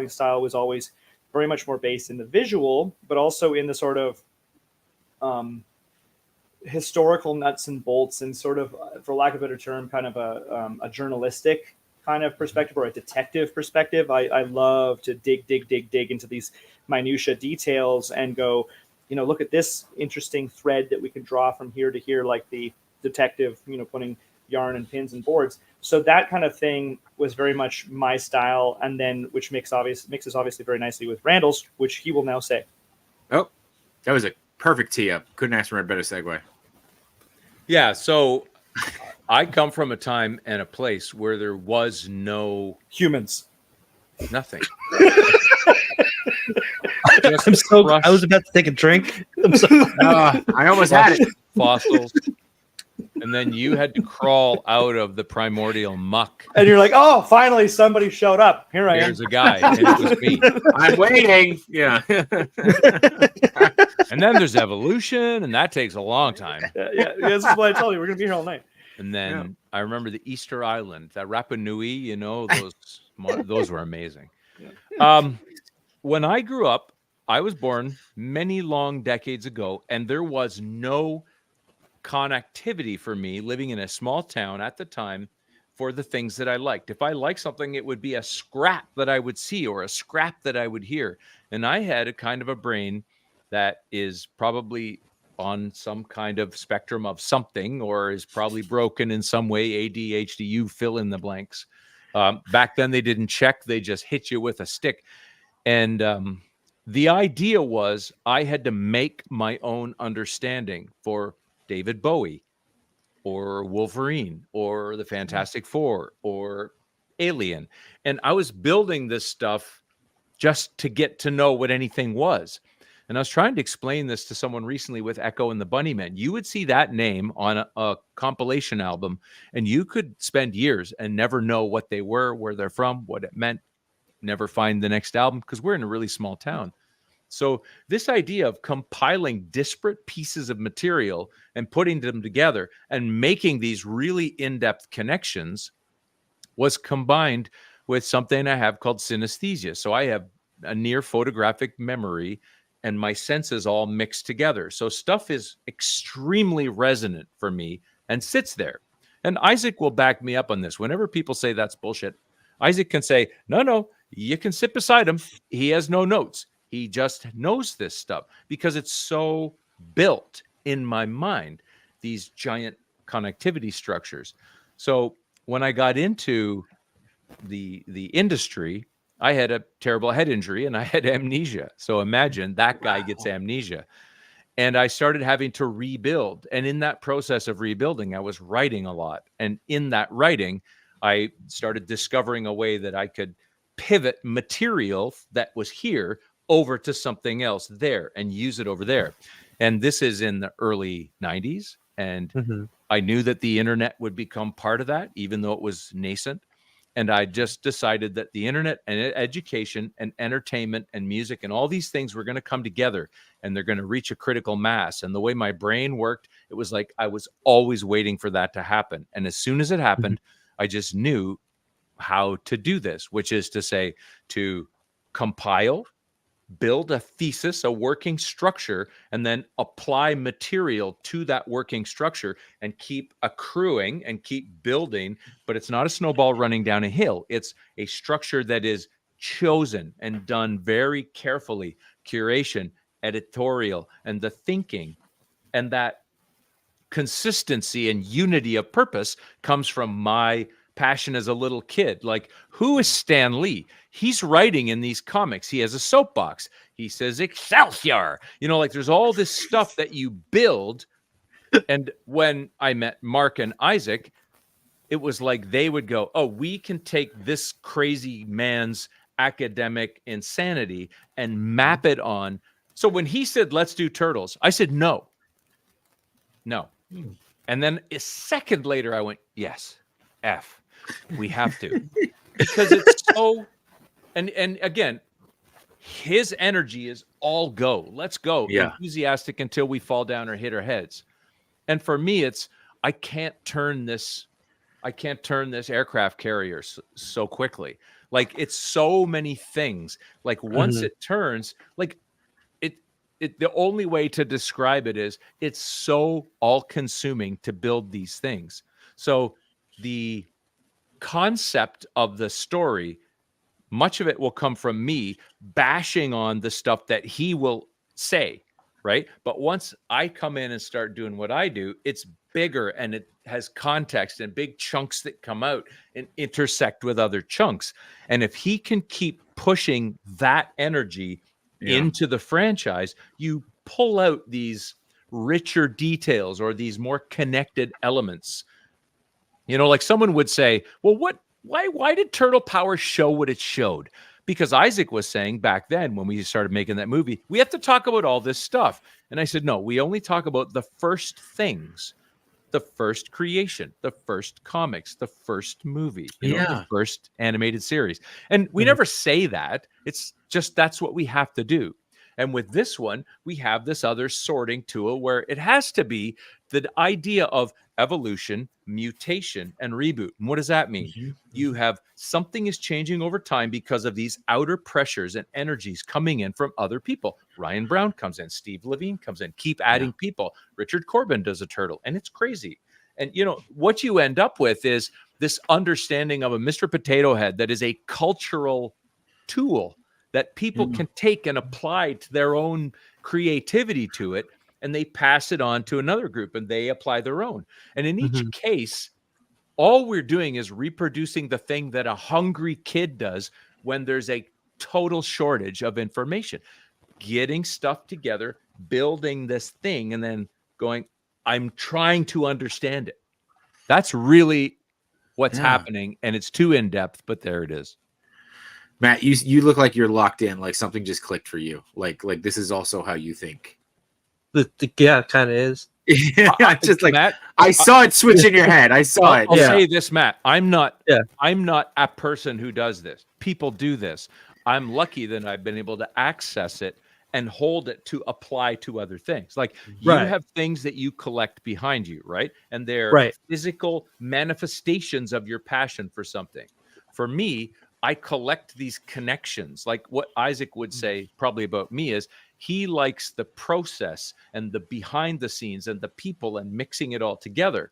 C: style was always very much more based in the visual, but also in the sort of historical nuts and bolts and sort of, for lack of a better term, kind of a journalistic kind of perspective or a detective perspective. I love to dig into these minutia details and go, look at this interesting thread that we can draw from here to here, like the detective, putting yarn and pins and boards. So that kind of thing was very much my style, and then which mixes obviously very nicely with Randall's, which he will now say.
A: Oh, that was a perfect tee up. Couldn't ask for a better segue.
D: Yeah, so I come from a time and a place where there was no
C: humans.
D: Nothing.
B: I was about to take a drink.
A: I almost had it.
D: Fossils. And then you had to crawl out of the primordial muck.
C: And you're like, oh, finally somebody showed up. Here I am.
D: There's a guy, and it was me.
A: I'm waiting. Yeah.
D: And then there's evolution, and that takes a long time.
C: Yeah, this is what I told you. We're going to be here all night.
D: And then I remember the Easter Island, that Rapa Nui, those were amazing. When I grew up, I was born many long decades ago, and there was no connectivity for me living in a small town at the time for the things that I liked. If I liked something, it would be a scrap that I would see or a scrap that I would hear. And I had a kind of a brain that is probably on some kind of spectrum of something, or is probably broken in some way, ADHD, you fill in the blanks. Back then they didn't check, they just hit you with a stick. And the idea was I had to make my own understanding for David Bowie or Wolverine or the Fantastic Four or Alien. And I was building this stuff just to get to know what anything was. And I was trying to explain this to someone recently with Echo and the Bunnymen. You would see that name on a compilation album, and you could spend years and never know what they were, where they're from, what it meant, never find the next album, because we're in a really small town. So this idea of compiling disparate pieces of material and putting them together and making these really in-depth connections was combined with something I have called synesthesia. So I have a near photographic memory and my senses all mixed together. So stuff is extremely resonant for me and sits there. And Isaac will back me up on this. Whenever people say that's bullshit, Isaac can say, no, you can sit beside him. He has no notes. He just knows this stuff because it's so built in my mind, these giant connectivity structures. So when I got into the industry, I had a terrible head injury and I had amnesia. So imagine that guy gets amnesia. And I started having to rebuild. And in that process of rebuilding, I was writing a lot. And in that writing, I started discovering a way that I could pivot material that was here over to something else there and use it over there. And this is in the early 90s. And I knew that the internet would become part of that, even though it was nascent. And I just decided that the internet and education and entertainment and music and all these things were going to come together and they're going to reach a critical mass. And the way my brain worked, it was like I was always waiting for that to happen. And as soon as it happened, I just knew how to do this, which is to say, to compile, build a thesis, a working structure, and then apply material to that working structure and keep accruing and keep building. But it's not a snowball running down a hill. It's a structure that is chosen and done very carefully, curation, editorial, and the thinking. And that consistency and unity of purpose comes from my passion as a little kid. Like, who is Stan Lee? He's writing in these comics. He has a soapbox. He says Excelsior. Like there's all this stuff that you build. And when I met Mark and Isaac, it was like they would go, oh, we can take this crazy man's academic insanity and map it on. So when he said, let's do Turtles, I said, no. And then a second later, I went, yes, F, we have to. Because it's so, and again, his energy is all go. Let's go.
A: Yeah.
D: Enthusiastic until we fall down or hit our heads. And for me, it's, I can't turn this aircraft carrier so quickly. Like, it's so many things. Like, once it turns, like, the only way to describe it is it's so all-consuming to build these things. So the concept of the story, much of it will come from me bashing on the stuff that he will say, right? But once I come in and start doing what I do, it's bigger and it has context and big chunks that come out and intersect with other chunks. And if he can keep pushing that energy into the franchise, you pull out these richer details or these more connected elements. Like someone would say, well, why did Turtle Power show what it showed? Because Isaac was saying back then when we started making that movie, we have to talk about all this stuff. And I said, no, we only talk about the first things, the first creation, the first comics, the first movie, the first animated series. And we never say that. It's just, that's what we have to do. And with this one, we have this other sorting tool where it has to be the idea of evolution, mutation, and reboot. And what does that mean? You have something is changing over time because of these outer pressures and energies coming in from other people. Ryan Brown comes in, Steve Levine comes in, keep adding people. Richard Corbin does a turtle, and it's crazy. And what you end up with is this understanding of a Mr. Potato Head that is a cultural tool that people can take and apply to their own creativity to it, and they pass it on to another group and they apply their own. And in each case, all we're doing is reproducing the thing that a hungry kid does when there's a total shortage of information. Getting stuff together, building this thing, and then going, I'm trying to understand it. That's really what's happening, and it's too in-depth, but there it is.
A: Matt, you look like you're locked in, like something just clicked for you. Like this is also how you think.
B: Yeah, it kind of is.
A: Just like
D: Matt,
A: I saw it switch in your head. I saw it.
D: I'll say this, Matt. I'm not a person who does this. People do this. I'm lucky that I've been able to access it and hold it to apply to other things. Like you have things that you collect behind you, right? And they're physical manifestations of your passion for something. For me, I collect these connections. Like what Isaac would say probably about me is he likes the process and the behind the scenes and the people and mixing it all together.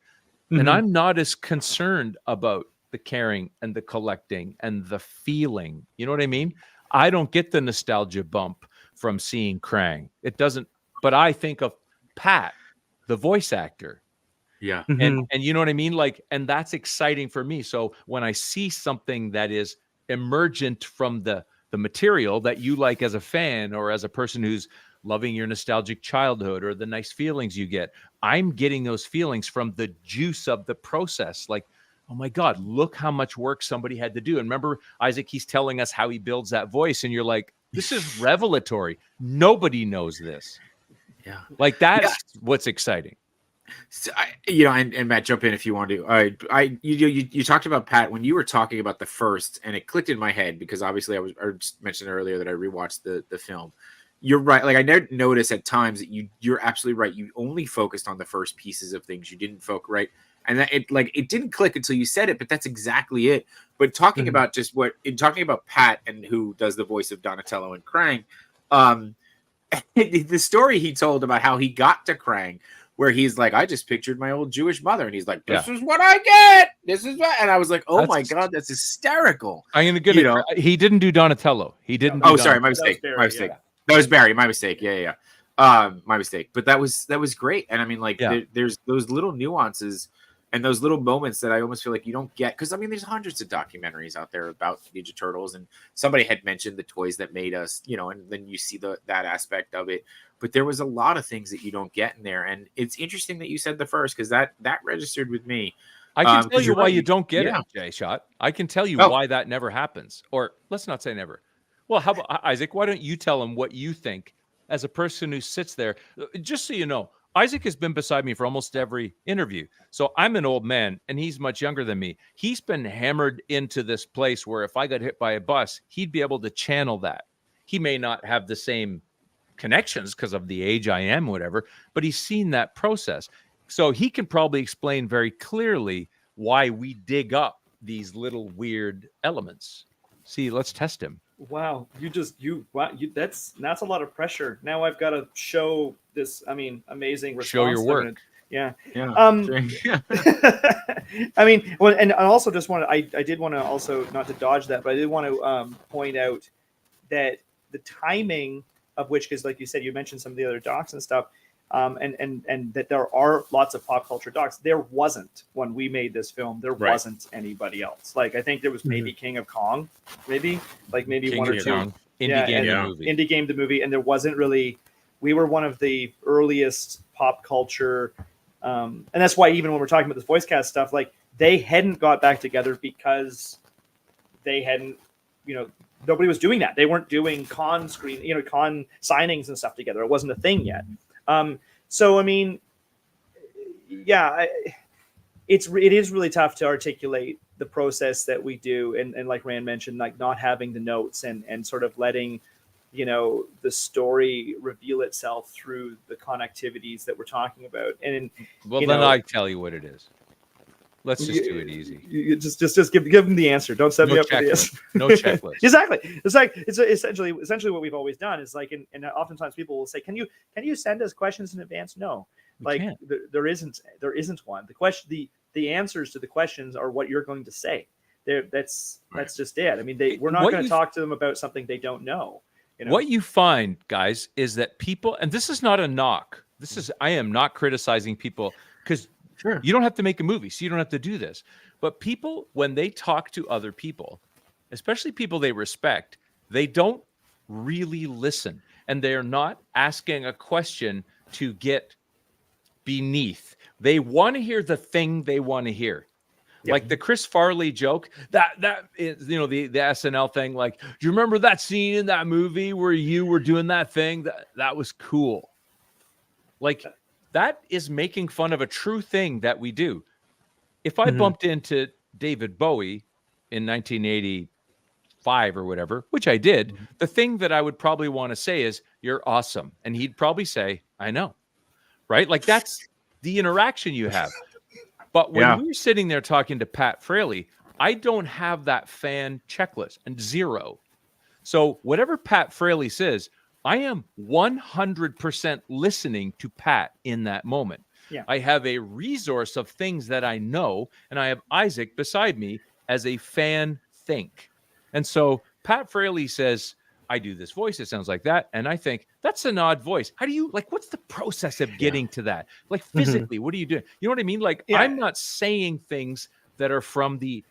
D: And I'm not as concerned about the caring and the collecting and the feeling. You know what I mean? I don't get the nostalgia bump from seeing Krang. It doesn't, but I think of Pat, the voice actor.
A: Yeah.
D: And you know what I mean? Like, and that's exciting for me. So when I see something that is emergent from the material that you like as a fan or as a person who's loving your nostalgic childhood or the nice feelings you get, I'm getting those feelings from the juice of the process. Like, oh my God, look how much work somebody had to do. And remember, Isaac, he's telling us how he builds that voice. And you're like, this is revelatory. Nobody knows this.
A: Yeah.
D: Like that's what's exciting.
A: So and Matt, jump in if you want to. You talked about Pat when you were talking about the first, and it clicked in my head because obviously I just mentioned earlier that I rewatched the film. You're right. Like I noticed at times that you're absolutely right. You only focused on the first pieces of things. You didn't focus right, and that it didn't click until you said it. But that's exactly it. But talking about talking about Pat and who does the voice of Donatello and Krang, the story he told about how he got to Krang. Where he's like, I just pictured my old Jewish mother, and he's like, "This is what I get. This is what," and I was like, "Oh my God, that's hysterical."
D: I'm gonna get he didn't do Donatello. He didn't.
A: Oh, sorry, my mistake. My mistake. That was Barry. My mistake. Yeah. My mistake. But that was great, and I mean, like, there's those little nuances and those little moments that I almost feel like you don't get because I mean, there's hundreds of documentaries out there about Ninja Turtles, and somebody had mentioned the toys that made us, and then you see that aspect of it. But there was a lot of things that you don't get in there. And it's interesting that you said the first because that registered with me.
D: I can tell you why you don't get it, Jay Shot. I can tell you why that never happens. Or let's not say never. Well, how about Isaac? Why don't you tell him what you think as a person who sits there? Just so you know, Isaac has been beside me for almost every interview. So I'm an old man and he's much younger than me. He's been hammered into this place where if I got hit by a bus, he'd be able to channel that. He may not have the same connections because of the age I am, whatever, but he's seen that process. So he can probably explain very clearly why we dig up these little weird elements. See, let's test him.
C: Wow, that's a lot of pressure. Now I've got to show this, amazing response.
D: Show your work.
A: Yeah.
C: I mean, well, and I also just want to, I did want to also, not to dodge that, but I did want to point out that the timing of which, because like you said, you mentioned some of the other docs and stuff, and that there are lots of pop culture docs. There wasn't when we made this film. There wasn't anybody else. Like I think there was maybe King of Kong, maybe
D: King
C: one or two.
D: Kong. Indie
C: Game the movie, and there wasn't really. We were one of the earliest pop culture, and that's why even when we're talking about this voice cast stuff, like they hadn't got back together because they hadn't, nobody was doing that. They weren't doing con signings and stuff together. It wasn't a thing yet. So I mean, it is really tough to articulate the process that we do, and like Rand mentioned, like not having the notes and sort of letting the story reveal itself through the connectivities that we're talking about. And
D: then I tell you what it is. Let's just do it easy.
C: You just give them the answer. Don't set me up for this.
D: No checklist.
C: Exactly. It's like it's essentially what we've always done is like, and oftentimes people will say, "Can you send us questions in advance?" No, there isn't one. The question, the answers to the questions are what you're going to say. That's just it. I mean, we're not going to talk to them about something they don't know.
D: What you find, guys, is that people, and this is not a knock. I am not criticizing people because. Sure. You don't have to make a movie, so you don't have to do this. But people, when they talk to other people, especially people they respect, they don't really listen. And they're not asking a question to get beneath. They want to hear the thing they want to hear. Yep. Like the Chris Farley joke, that is, the SNL thing. Like, do you remember that scene in that movie where you were doing that thing? That was cool. Like, that is making fun of a true thing that we do. If I bumped into David Bowie in 1985 or whatever, which I did, the thing that I would probably want to say is, "You're awesome." And he'd probably say, "I know." Right? Like that's the interaction you have. But when we're sitting there talking to Pat Fraley, I don't have that fan checklist, and zero. So whatever Pat Fraley says, I am 100% listening to Pat in that moment.
C: Yeah.
D: I have a resource of things that I know, and I have Isaac beside me as a fan think. And so Pat Fraley says, I do this voice, it sounds like that. And I think that's an odd voice. How do you, like, what's the process of getting to that? Like, physically, what are you doing? You know what I mean? Like, I'm not saying things that are from the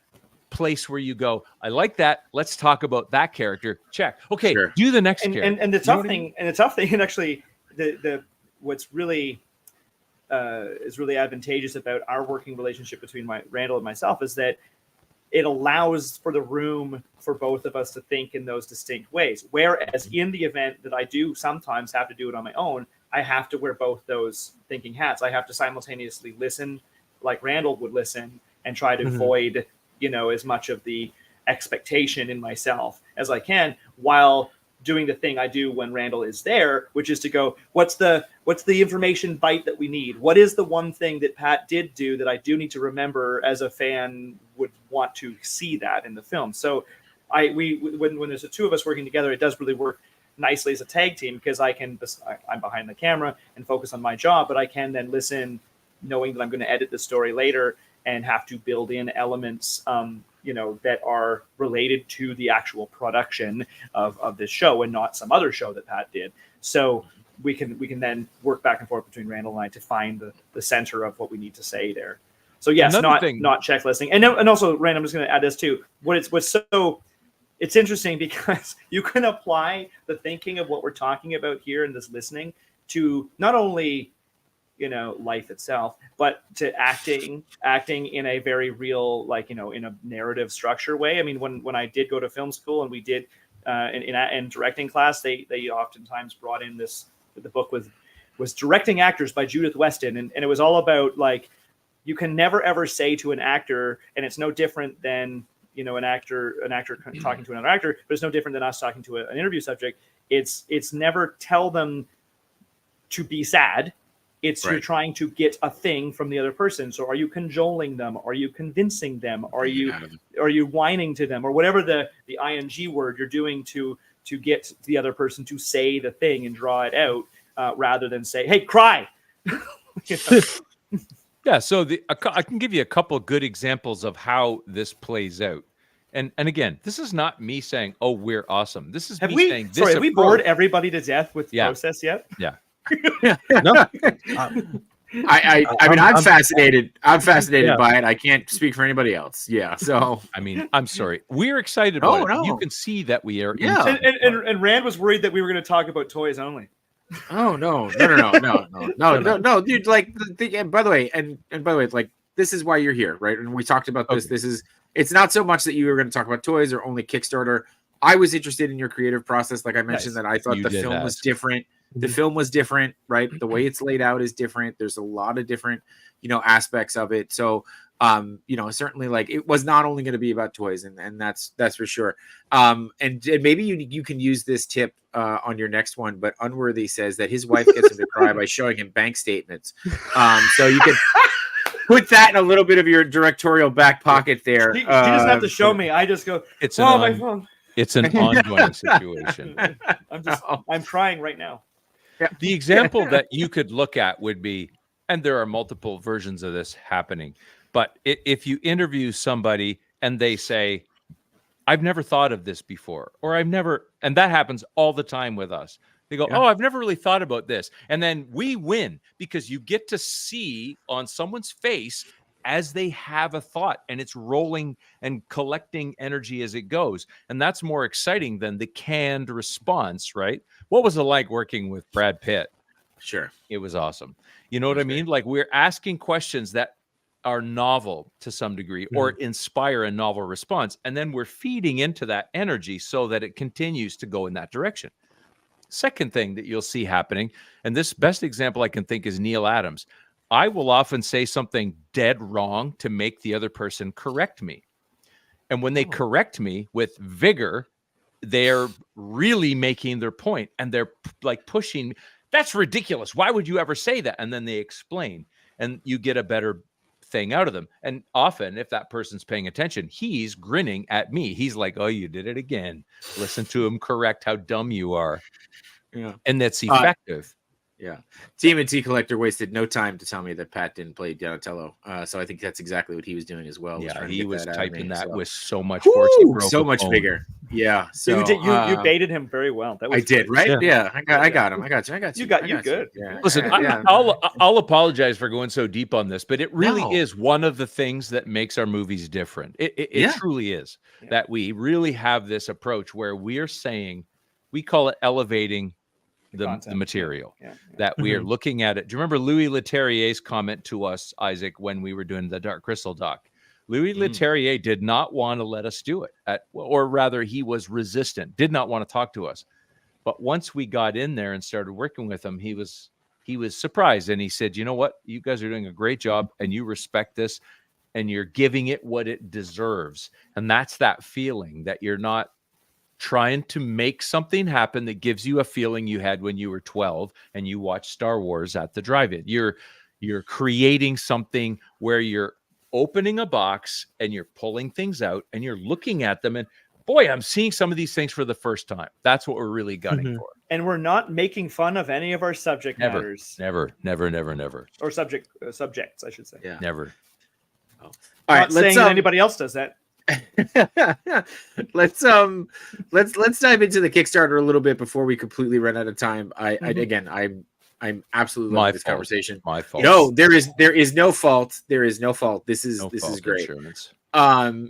D: place where you go, I like that. Let's talk about that character. Check. Okay, do the next character.
C: And the tough thing, and actually, the what's really is really advantageous about our working relationship between Randall and myself is that it allows for the room for both of us to think in those distinct ways. Whereas in the event that I do sometimes have to do it on my own, I have to wear both those thinking hats. I have to simultaneously listen like Randall would listen and try to avoid, as much of the expectation in myself as I can, while doing the thing I do when Randall is there, which is to go, what's the information bite that we need? What is the one thing that Pat did do that I do need to remember as a fan would want to see that in the film? So when there's the two of us working together, it does really work nicely as a tag team, because I'm behind the camera and focus on my job, but I can then listen knowing that I'm going to edit the story later and have to build in elements that are related to the actual production of this show and not some other show that Pat did. So we can then work back and forth between Randall and I to find the center of what we need to say there. So yes, not checklisting. And also, Randall, I'm just going to add this too. It's interesting because you can apply the thinking of what we're talking about here in this listening to not only life itself, but to acting in a very real, in a narrative structure way. I mean, when I did go to film school and we did in directing class, they oftentimes brought in the book was Directing Actors by Judith Weston, and it was all about, like, you can never ever say to an actor, and it's no different than an actor talking to another actor, but it's no different than us talking to an interview subject. It's never tell them to be sad. It's You're trying to get a thing from the other person. So are you cajoling them? Are you convincing them? Are you whining to them? Or whatever the ing word you're doing to get the other person to say the thing and draw it out, rather than say, hey, cry.
D: Yeah, so I can give you a couple good examples of how this plays out. And again, this is not me saying, oh, we're awesome. This is saying this.
C: Have we bored everybody to death with the process yet?
D: Yeah.
B: No.
A: I mean, I'm fascinated. I'm fascinated by it. I can't speak for anybody else. Yeah. So
D: I mean, I'm sorry. We're excited about it. No. You can see that we are.
C: Yeah. And Rand was worried that we were going to talk about toys only.
A: Oh no, dude. Like, by the way, like, this is why you're here, right? And we talked about this. It's not so much that you were going to talk about toys or only Kickstarter. I was interested in your creative process. Like I mentioned, that I thought the film was different. The film was different, right? The way it's laid out is different. There's a lot of different, aspects of it. So, certainly, like, it was not only going to be about toys, and that's for sure. And maybe you can use this tip on your next one. But Unworthy says that his wife gets him to cry by showing him bank statements. So you can put that in a little bit of your directorial back pocket there.
C: He doesn't have to show me. I just go, my phone.
D: It's an ongoing situation.
C: I'm crying right now.
A: Yeah.
D: The example that you could look at would be, and there are multiple versions of this happening, but if you interview somebody and they say, I've never thought of this before, or and that happens all the time with us. They go, oh, I've never really thought about this. And then we win because you get to see on someone's face as they have a thought, and it's rolling and collecting energy as it goes. And that's more exciting than the canned response, right? What was it like working with Brad Pitt?
A: Sure.
D: It was awesome. You know what I mean? Like, we're asking questions that are novel to some degree or inspire a novel response. And then we're feeding into that energy so that it continues to go in that direction. Second thing that you'll see happening, and this best example I can think is Neil Adams. I will often say something dead wrong to make the other person correct me. And when they correct me with vigor, they're really making their point, and they're like pushing, that's ridiculous. Why would you ever say that? And then they explain, and you get a better thing out of them. And often, if that person's paying attention, he's grinning at me. He's like, "Oh, you did it again. Listen to him correct how dumb you are."
A: Yeah.
D: And that's effective.
A: Yeah. TMNT Collector wasted no time to tell me that Pat didn't play Donatello. So I think that's exactly what he was doing as well.
D: Yeah, he was typing that with so much
A: Woo!
D: force. He broke
A: So
D: a
A: much
D: bone.
A: bigger. Yeah. So
C: you baited him very well. That was
A: I did,
C: good.
A: right?
B: Yeah.
A: Yeah. I got him. I got you.
C: You good.
A: Yeah.
D: Listen,
A: Yeah.
D: I'll apologize for going so deep on this, but it really
A: No.
D: is one of the things that makes our movies different. It
A: Yeah.
D: truly is
C: Yeah.
D: that we really have this approach where we are saying, we call it elevating the
C: content.
D: material,
C: Yeah.
D: that we are looking at it. Do you remember Louis Leterrier's comment to us, Isaac, when we were doing the Dark Crystal doc? Louis Leterrier did not want to let us do it, or rather, he was resistant, did not want to talk to us. But once we got in there and started working with him, he was surprised, and he said, "You know what? You guys are doing a great job, and you respect this, and you're giving it what it deserves." And that's that feeling that you're not trying to make something happen that gives you a feeling you had when you were 12 and you watched Star Wars at the drive-in. You're creating something where you're opening a box and you're pulling things out and you're looking at them, and boy, I'm seeing some of these things for the first time. That's what we're really gunning for.
C: And we're not making fun of any of our subject matters.
D: Never.
C: Or subjects, I should say.
A: Yeah.
D: Never.
A: All
C: Not
A: right,
C: saying that anybody else does that.
A: let's dive into the Kickstarter a little bit before we completely run out of time. I'm absolutely loving this conversation.
D: My fault.
A: No, there is no fault. There is no fault. This is great.
D: Insurance.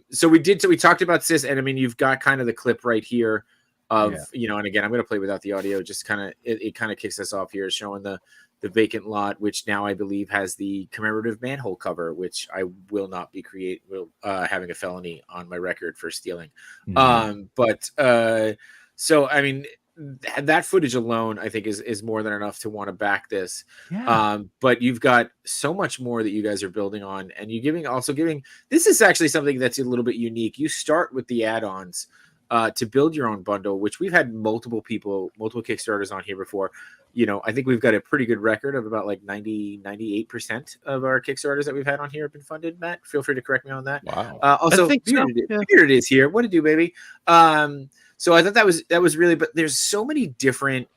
A: So we talked about Sis, and I mean, you've got kind of the clip right here of, and again, I'm going to play without the audio. Just kind of, it kind of kicks us off here, showing the vacant lot, which now I believe has the commemorative manhole cover, which I will not be having a felony on my record for stealing. So I mean, that footage alone, I think, is more than enough to want to back this.
D: Yeah.
A: But you've got so much more that you guys are building on, and you giving. This is actually something that's a little bit unique. You start with the add-ons to build your own bundle, which we've had multiple Kickstarters on here before. I think we've got a pretty good record of about like 98% of our Kickstarters that we've had on here have been funded. Matt, feel free to correct me on that.
D: Wow.
A: Also,
B: I think so.
A: Here it is here. What to do, baby? So I thought that was really, but there's so many different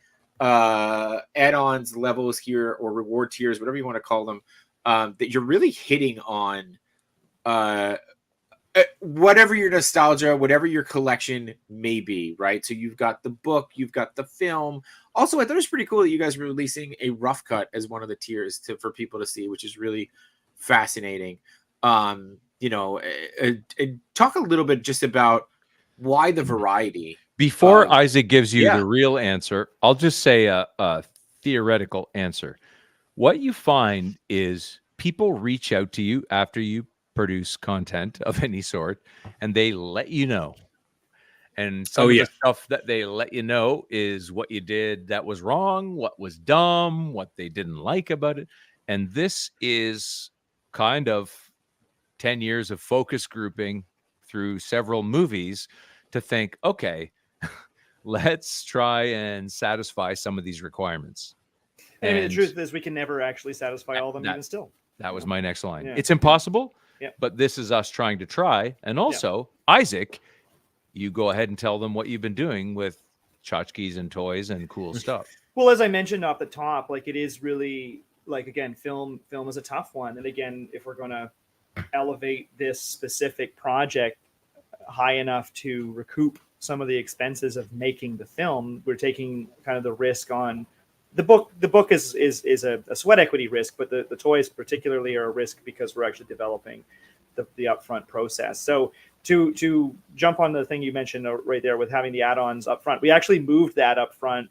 A: add-ons, levels here, or reward tiers, whatever you want to call them, that you're really hitting on whatever your nostalgia, whatever your collection may be, right? So you've got the book, you've got the film. Also, I thought it was pretty cool that you guys were releasing a rough cut as one of the tiers for people to see, which is really fascinating. Talk a little bit just about why the variety.
D: Before Isaac gives you the real answer, I'll just say a theoretical answer. What you find is people reach out to you after you produce content of any sort, and they let you know. And some of the stuff that they let you know is what you did that was wrong, what was dumb, what they didn't like about it. And this is kind of 10 years of focus grouping through several movies to think, okay, let's try and satisfy some of these requirements.
C: I mean, the truth is we can never actually satisfy all of them even still.
D: That was my next line.
C: Yeah.
D: It's impossible,
C: Yeah.
D: but this is us trying to try. And also, Isaac, you go ahead and tell them what you've been doing with tchotchkes and toys and cool stuff.
C: Well, as I mentioned off the top, like, it is really, like, again, film is a tough one. And again, if we're going to elevate this specific project high enough to recoup some of the expenses of making the film, we're taking kind of the risk on the book. The book is a sweat equity risk, but the toys particularly are a risk because we're actually developing the upfront process. So to jump on the thing you mentioned right there with having the add-ons up front, we actually moved that up front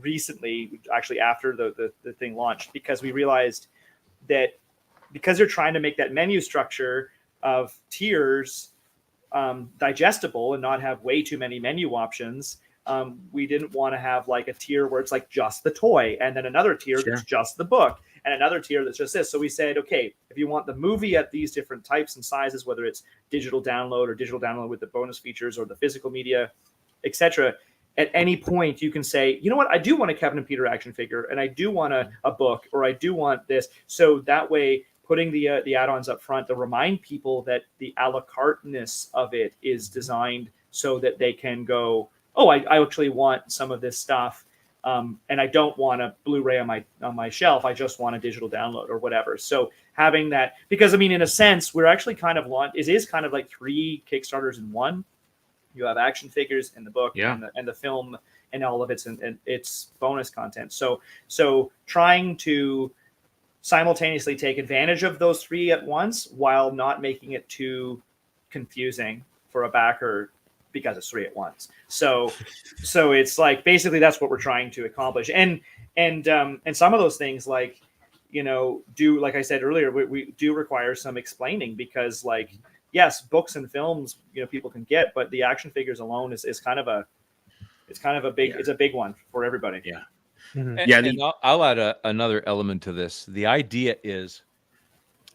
C: recently, actually after the thing launched, because we realized that because you're trying to make that menu structure of tiers digestible and not have way too many menu options, we didn't want to have like a tier where it's like just the toy, and then another tier that's just the book, and another tier that's just this. So we said, okay, if you want the movie at these different types and sizes, whether it's digital download or digital download with the bonus features or the physical media, etc., at any point you can say, you know what, I do want a Kevin and Peter action figure, and I do want a book, or I do want this. So that way, putting the add-ons up front to remind people that the a la carte-ness of it is designed so that they can go, oh, I actually want some of this stuff, and I don't want a Blu-ray on my shelf. I just want a digital download or whatever. So having that, because I mean, in a sense, we're actually kind of it is kind of like 3 Kickstarters in one. You have action figures in the book, and the film, and all of its bonus content. So trying to simultaneously take advantage of those 3 at once while not making it too confusing for a backer because it's 3 at once. So it's like basically that's what we're trying to accomplish. And some of those things, like, you know, do, like I said earlier, we do require some explaining, because, like, yes, books and films, you know, people can get, but the action figures alone is kind of a big, it's a big one for everybody.
A: Yeah.
B: Mhm.
D: And I'll add another element to this. The idea is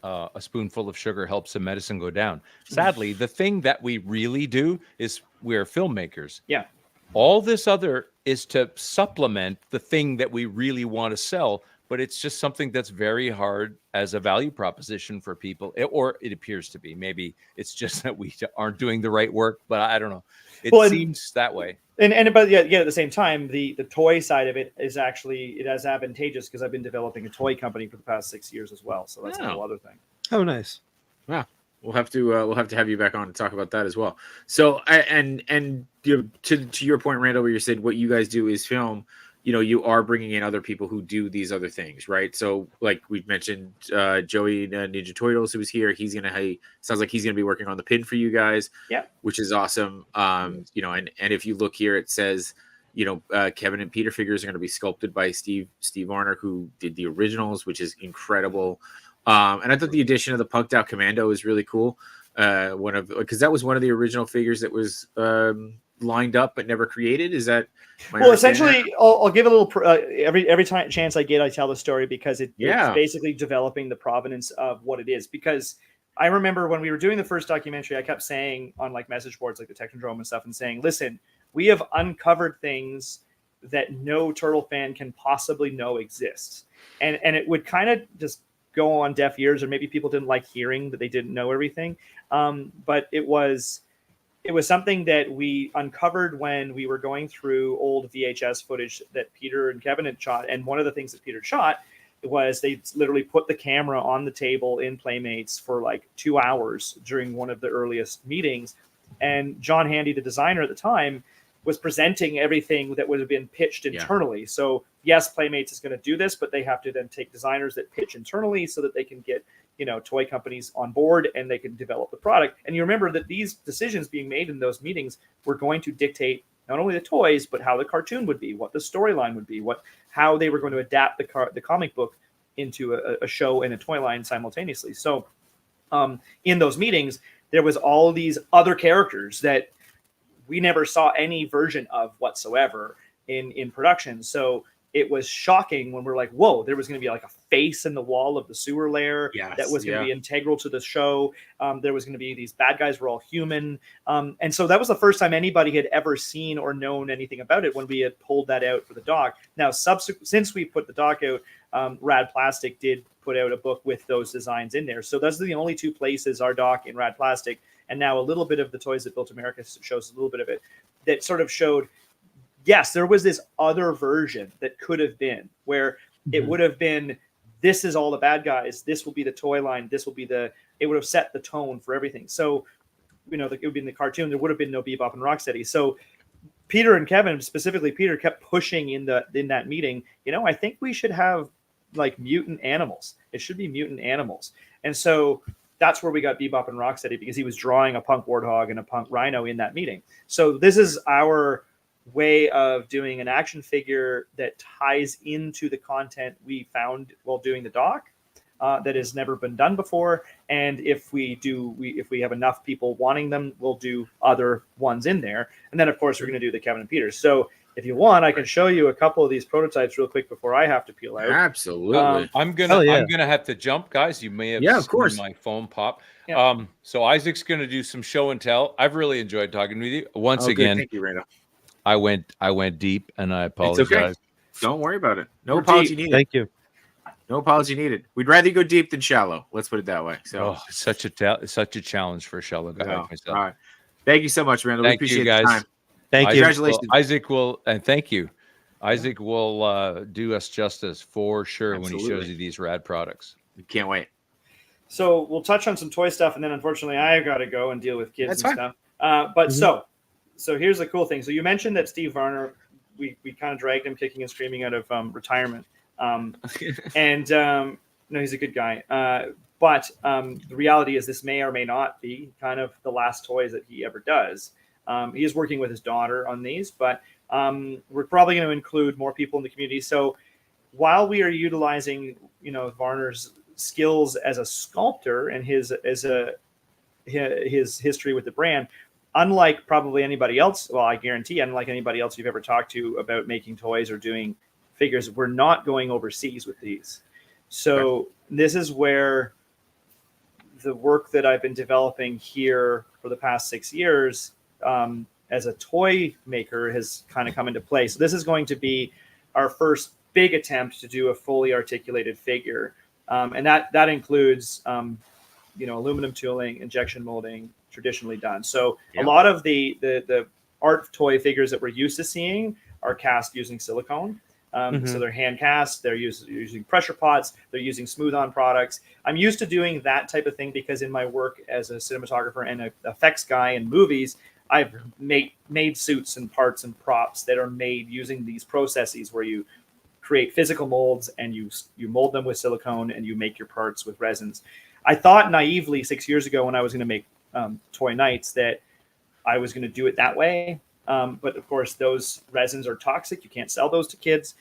D: a spoonful of sugar helps the medicine go down. Sadly, the thing that we really do is we're filmmakers.
C: Yeah.
D: All this other is to supplement the thing that we really want to sell, but it's just something that's very hard as a value proposition for people, or it appears to be. Maybe it's just that we aren't doing the right work, but I don't know. It seems that way.
C: But at the same time, the toy side of it is actually, it is advantageous, because I've been developing a toy company for the past 6 years as well. So that's a whole other thing.
B: Oh, nice.
A: Wow. We'll have to have you back on to talk about that as well. So and you know, to your point, Randall, where you said what you guys do is film. You know, you are bringing in other people who do these other things, right? So, like we've mentioned, Joey Ninja Turtles, who was here, sounds like he's gonna be working on the pin for you guys, which is awesome. You know, and if you look here, it says, you know, Kevin and Peter figures are gonna be sculpted by Steve Arner, who did the originals, which is incredible. And I thought the addition of the Punked Out Commando is really cool. Because that was one of the original figures that was lined up but never created. Is that
C: essentially? I'll give a little every chance I get, I tell the story, because it's basically developing the provenance of what it is. Because I remember when we were doing the first documentary, I kept saying on like message boards like the Technodrome and stuff, and saying, listen, we have uncovered things that no Turtle fan can possibly know exists, and it would kind of just go on deaf ears, or maybe people didn't like hearing that they didn't know everything. But it was something that we uncovered when we were going through old VHS footage that Peter and Kevin had shot. And one of the things that Peter shot was they literally put the camera on the table in Playmates for like 2 hours during one of the earliest meetings. And John Handy, the designer at the time, was presenting everything that would have been pitched internally. Yeah. So yes, Playmates is going to do this, but they have to then take designers that pitch internally so that they can get, you know, toy companies on board and they can develop the product. And you remember that these decisions being made in those meetings were going to dictate not only the toys, but how the cartoon would be, what the storyline would be, how they were going to adapt the comic book into a show and a toy line simultaneously. So in those meetings, there was all these other characters that we never saw any version of whatsoever in production. So it was shocking when we're like, whoa, there was going to be like a face in the wall of the sewer lair that was going to be integral to the show. There was going to be these bad guys were all human. And so that was the first time anybody had ever seen or known anything about it when we had pulled that out for the doc. Now, since we put the doc out, Rad Plastic did put out a book with those designs in there. So those are the only 2 places, our doc in Rad Plastic, and now a little bit of the Toys That Built America shows a little bit of it, that sort of showed, yes, there was this other version that could have been where it would have been, this is all the bad guys, this will be the toy line, this will be it would have set the tone for everything. So, you know, it would be in the cartoon, there would have been no Bebop and Rocksteady. So Peter and Kevin, specifically Peter, kept pushing in that meeting, you know, I think we should have like mutant animals. It should be mutant animals. And so that's where we got Bebop and Rocksteady, because he was drawing a punk warthog and a punk rhino in that meeting. So this is our way of doing an action figure that ties into the content we found while doing the doc, that has never been done before. And if we have enough people wanting them, we'll do other ones in there. And then of course we're going to do the Kevin and Peter. So if you want, I can show you a couple of these prototypes real quick before I have to peel out.
A: Absolutely.
D: I'm gonna have to jump, guys. You may have
A: of course.
D: My phone pop. Yeah. So Isaac's gonna do some show and tell. I've really enjoyed talking with you. Once again,
A: thank you, Randall.
D: I went deep, and I apologize.
A: It's okay. Don't worry about it. No apology needed.
B: Thank you.
A: No apology needed. We'd rather you go deep than shallow. Let's put it that way. So,
D: it's such a challenge for a shallow guy like myself.
A: all right. Thank you so much, Randall.
D: Thank
A: we
D: you,
A: appreciate
D: guys.
A: the time.
B: Thank you.
A: Congratulations.
D: Isaac will, and thank you. Isaac will do us justice for sure when he shows you these rad products.
A: Can't wait.
C: So we'll touch on some toy stuff, and then unfortunately I've got to go and deal with kids
A: That's
C: and stuff. But so here's the cool thing. So you mentioned that Steve Varner, we kind of dragged him kicking and screaming out of retirement. No, he's a good guy. But the reality is this may or may not be kind of the last toys that he ever does. He is working with his daughter on these, but we're probably going to include more people in the community. So while we are utilizing, Varner's skills as a sculptor and his history with the brand, unlike probably anybody else, well, I guarantee unlike anybody else you've ever talked to about making toys or doing figures, we're not going overseas with these. So this is where the work that I've been developing here for the past 6 years as a toy maker has kind of come into play. So this is going to be our first big attempt to do a fully articulated figure. And that includes, aluminum tooling, injection molding, traditionally done. So a lot of the art toy figures that we're used to seeing are cast using silicone. So they're hand cast, they're using pressure pots, they're using smooth on products. I'm used to doing that type of thing because in my work as a cinematographer and an effects guy in movies, I've made suits and parts and props that are made using these processes where you create physical molds and you mold them with silicone and you make your parts with resins. I thought naively 6 years ago when I was going to make Toy Nights that I was going to do it that way. But of course, those resins are toxic. You can't sell those to kids.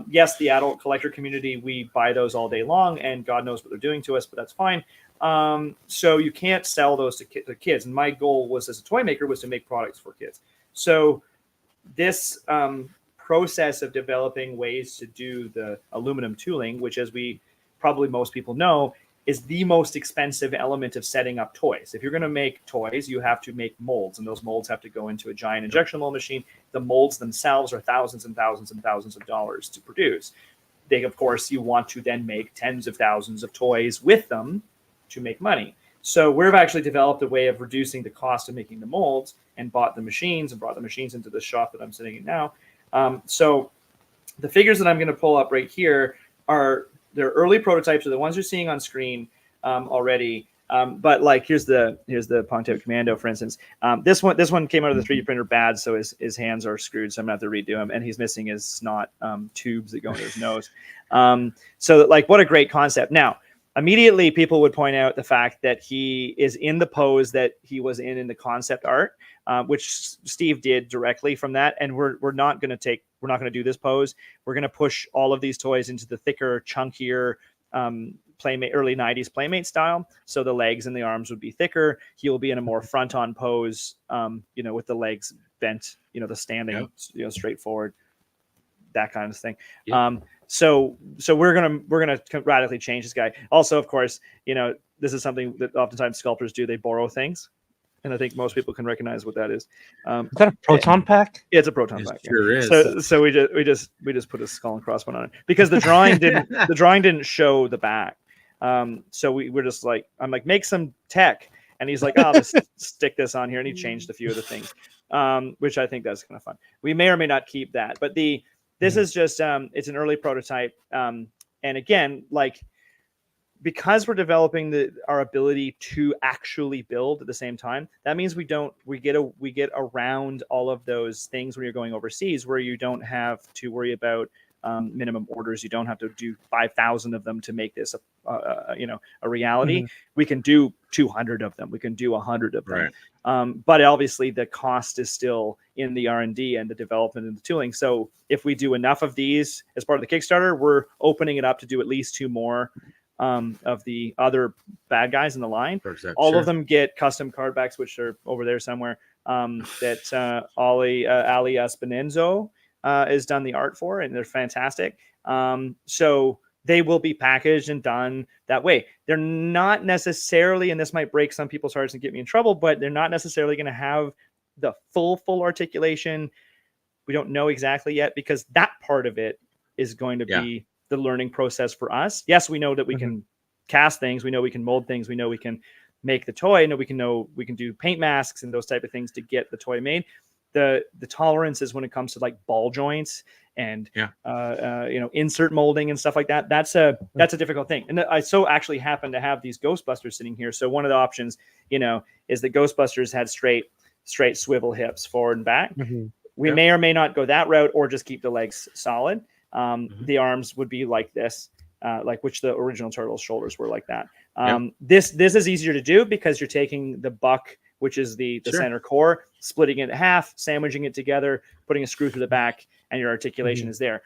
C: Yes, the adult collector community, we buy those all day long and God knows what they're doing to us, but that's fine. So you can't sell those to kids. And my goal was as a toy maker was to make products for kids. So this process of developing ways to do the aluminum tooling, which as probably most people know, is the most expensive element of setting up toys. If you're going to make toys, you have to make molds, and those molds have to go into a giant injection mold machine. The molds themselves are thousands and thousands and thousands of dollars to produce. Of course, you want to then make tens of thousands of toys with them to make money. So we've actually developed a way of reducing the cost of making the molds and brought the machines into the shop that I'm sitting in now. So the figures that I'm going to pull up right here they're early prototypes, are the ones you're seeing on screen already. But like here's the Pontiac Commando, for instance. This one came out of the 3D printer bad, so his hands are screwed, so I'm gonna have to redo him, and he's missing his snot tubes that go into his nose. So like what a great concept. Now, immediately people would point out the fact that he is in the pose that he was in the concept art, which Steve did directly from that, and we're not going to do this pose. We're going to push all of these toys into the thicker, chunkier Playmate early 90s Playmate style. So the legs and the arms would be thicker. He will be in a more front-on pose, with the legs bent, the standing, straight forward, that kind of thing. Yep. So we're gonna radically change this guy. Also, of course, this is something that oftentimes sculptors do. They borrow things. And I think most people can recognize what that is.
B: Is that a proton pack?
C: Yeah, it's a proton pack.
A: Sure is.
C: So we just put a skull and crossbones on it because the drawing didn't show the back. So we're just like, I'm like, make some tech, and he's like, I'll just stick this on here, and he changed a few of the things, which I think that's kind of fun. We may or may not keep that, but this is just it's an early prototype, and again, like, because we're developing our ability to actually build at the same time, that means we get around all of those things when you're going overseas, where you don't have to worry about minimum orders. You don't have to do 5,000 of them to make this a reality. We can do 200 of them. We can do 100 of them. Right. But obviously the cost is still in the R&D and the development and the tooling. So if we do enough of these as part of the Kickstarter, we're opening it up to do at least 2 more of the other bad guys in the line. All of them get custom card backs, which are over there somewhere, that Ali Espinenzo has done the art for, and they're fantastic. So they will be packaged and done that way. They're not necessarily, and this might break some people's hearts and get me in trouble, but they're not necessarily going to have the full articulation. We don't know exactly yet, because that part of it is going to be the learning process for us. Yes, we know that we can cast things, we know we can mold things, we know we can make the toy, we can do paint masks and those type of things to get the toy made. The tolerances when it comes to like ball joints and insert molding and stuff like that, that's a difficult thing. And I so actually happen to have these Ghostbusters sitting here. So one of the options, is that Ghostbusters had straight swivel hips forward and back. We may or may not go that route, or just keep the legs solid. The arms would be like this, like which the original Turtles shoulders were like that. This is easier to do because you're taking the buck, which is the center core, splitting it in half, sandwiching it together, putting a screw through the back, and your articulation is there.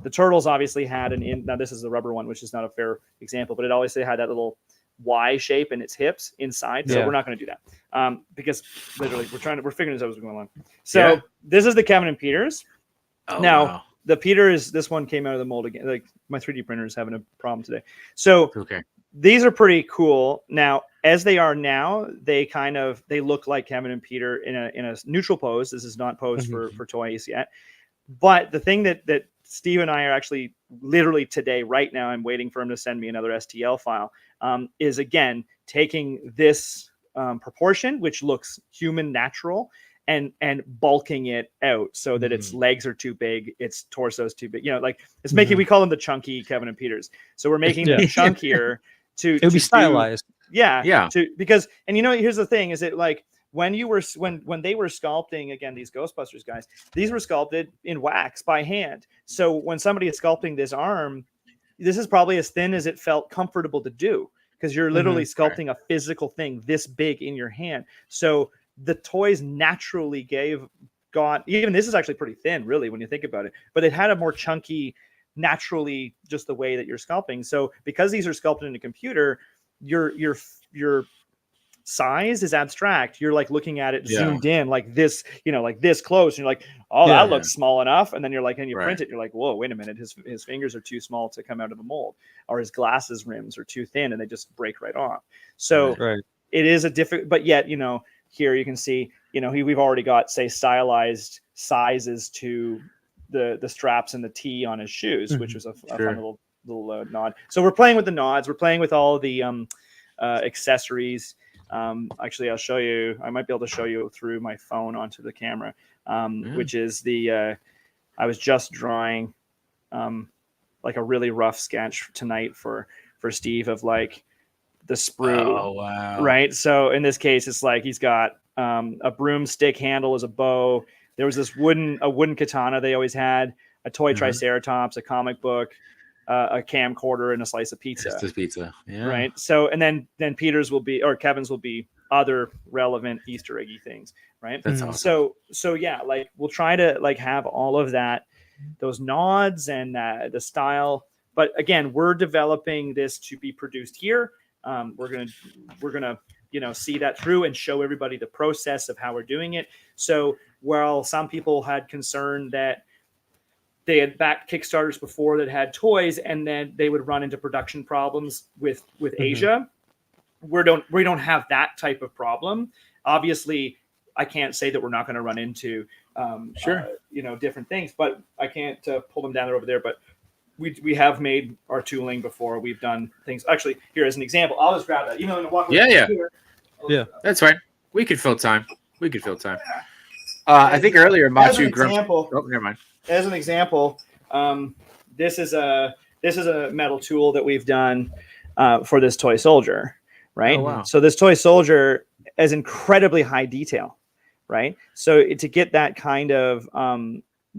C: The Turtles obviously had now this is the rubber one, which is not a fair example, but it obviously had that little Y shape in its hips inside. So we're not going to do that because literally we're figuring this out as we're going along. So this is the Kevin and Peters. The Peters, this one came out of the mold again. Like my 3D printer is having a problem today. So these are pretty cool. Now, as they are now, they look like Kevin and Peter in a neutral pose. This is not posed for toys yet. But the thing that Steve and I are actually literally today, right now, I'm waiting for him to send me another STL file, is again taking this proportion, which looks human natural, and bulking it out so that its legs are too big, its torso is too big. It's making, we call them the chunky Kevin and Peters. So we're making them chunkier it would be
B: stylized.
C: Because here's the thing, is it like when they were sculpting, again, these Ghostbusters guys, these were sculpted in wax by hand. So when somebody is sculpting this arm, this is probably as thin as it felt comfortable to do, because you're literally sculpting a physical thing this big in your hand. So the toys naturally even this is actually pretty thin, really, when you think about it, but it had a more chunky, naturally, just the way that you're sculpting. So because these are sculpted in a computer, your size is abstract. You're like looking at it zoomed in like this, like this close, and you're like, that looks small enough. And then you're like, and you print it, you're like, whoa, wait a minute, his fingers are too small to come out of the mold, or his glasses rims are too thin and they just break right off. So it is a different, but yet, here you can see, we've already got, say, stylized sizes to the straps and the T on his shoes, which was a fun little nod. So we're playing with the nods. We're playing with all the accessories. Actually, I'll show you. I might be able to show you through my phone onto the camera, which is I was just drawing like a really rough sketch tonight for Steve of like the sprue.
A: Oh, wow.
C: Right. So in this case, it's like he's got a broomstick handle as a bow. There was this wooden katana they always had, a toy Triceratops, a comic book, a camcorder, and a slice of pizza.
A: Just pizza. Yeah.
C: Right. So, and then Kevin's will be other relevant Easter eggy things. Right.
A: That's awesome.
C: So yeah, like we'll try to like have all of that, those nods and the style. But again, we're developing this to be produced here. We're gonna see that through and show everybody the process of how we're doing it. So while some people had concern that they had backed Kickstarters before that had toys and then they would run into production problems with Asia, we don't have that type of problem. Obviously, I can't say that we're not going to run into different things, but I can't pull them down there over there. But we have made our tooling before. We've done things. Actually, here as an example, I'll just grab that.
A: Yeah, that's fine. We could fill time. I think earlier Machu never mind.
C: As an example, this is a metal tool that we've done for this toy soldier, right?
A: Oh, wow.
C: So this toy soldier has incredibly high detail, right? So to get that kind of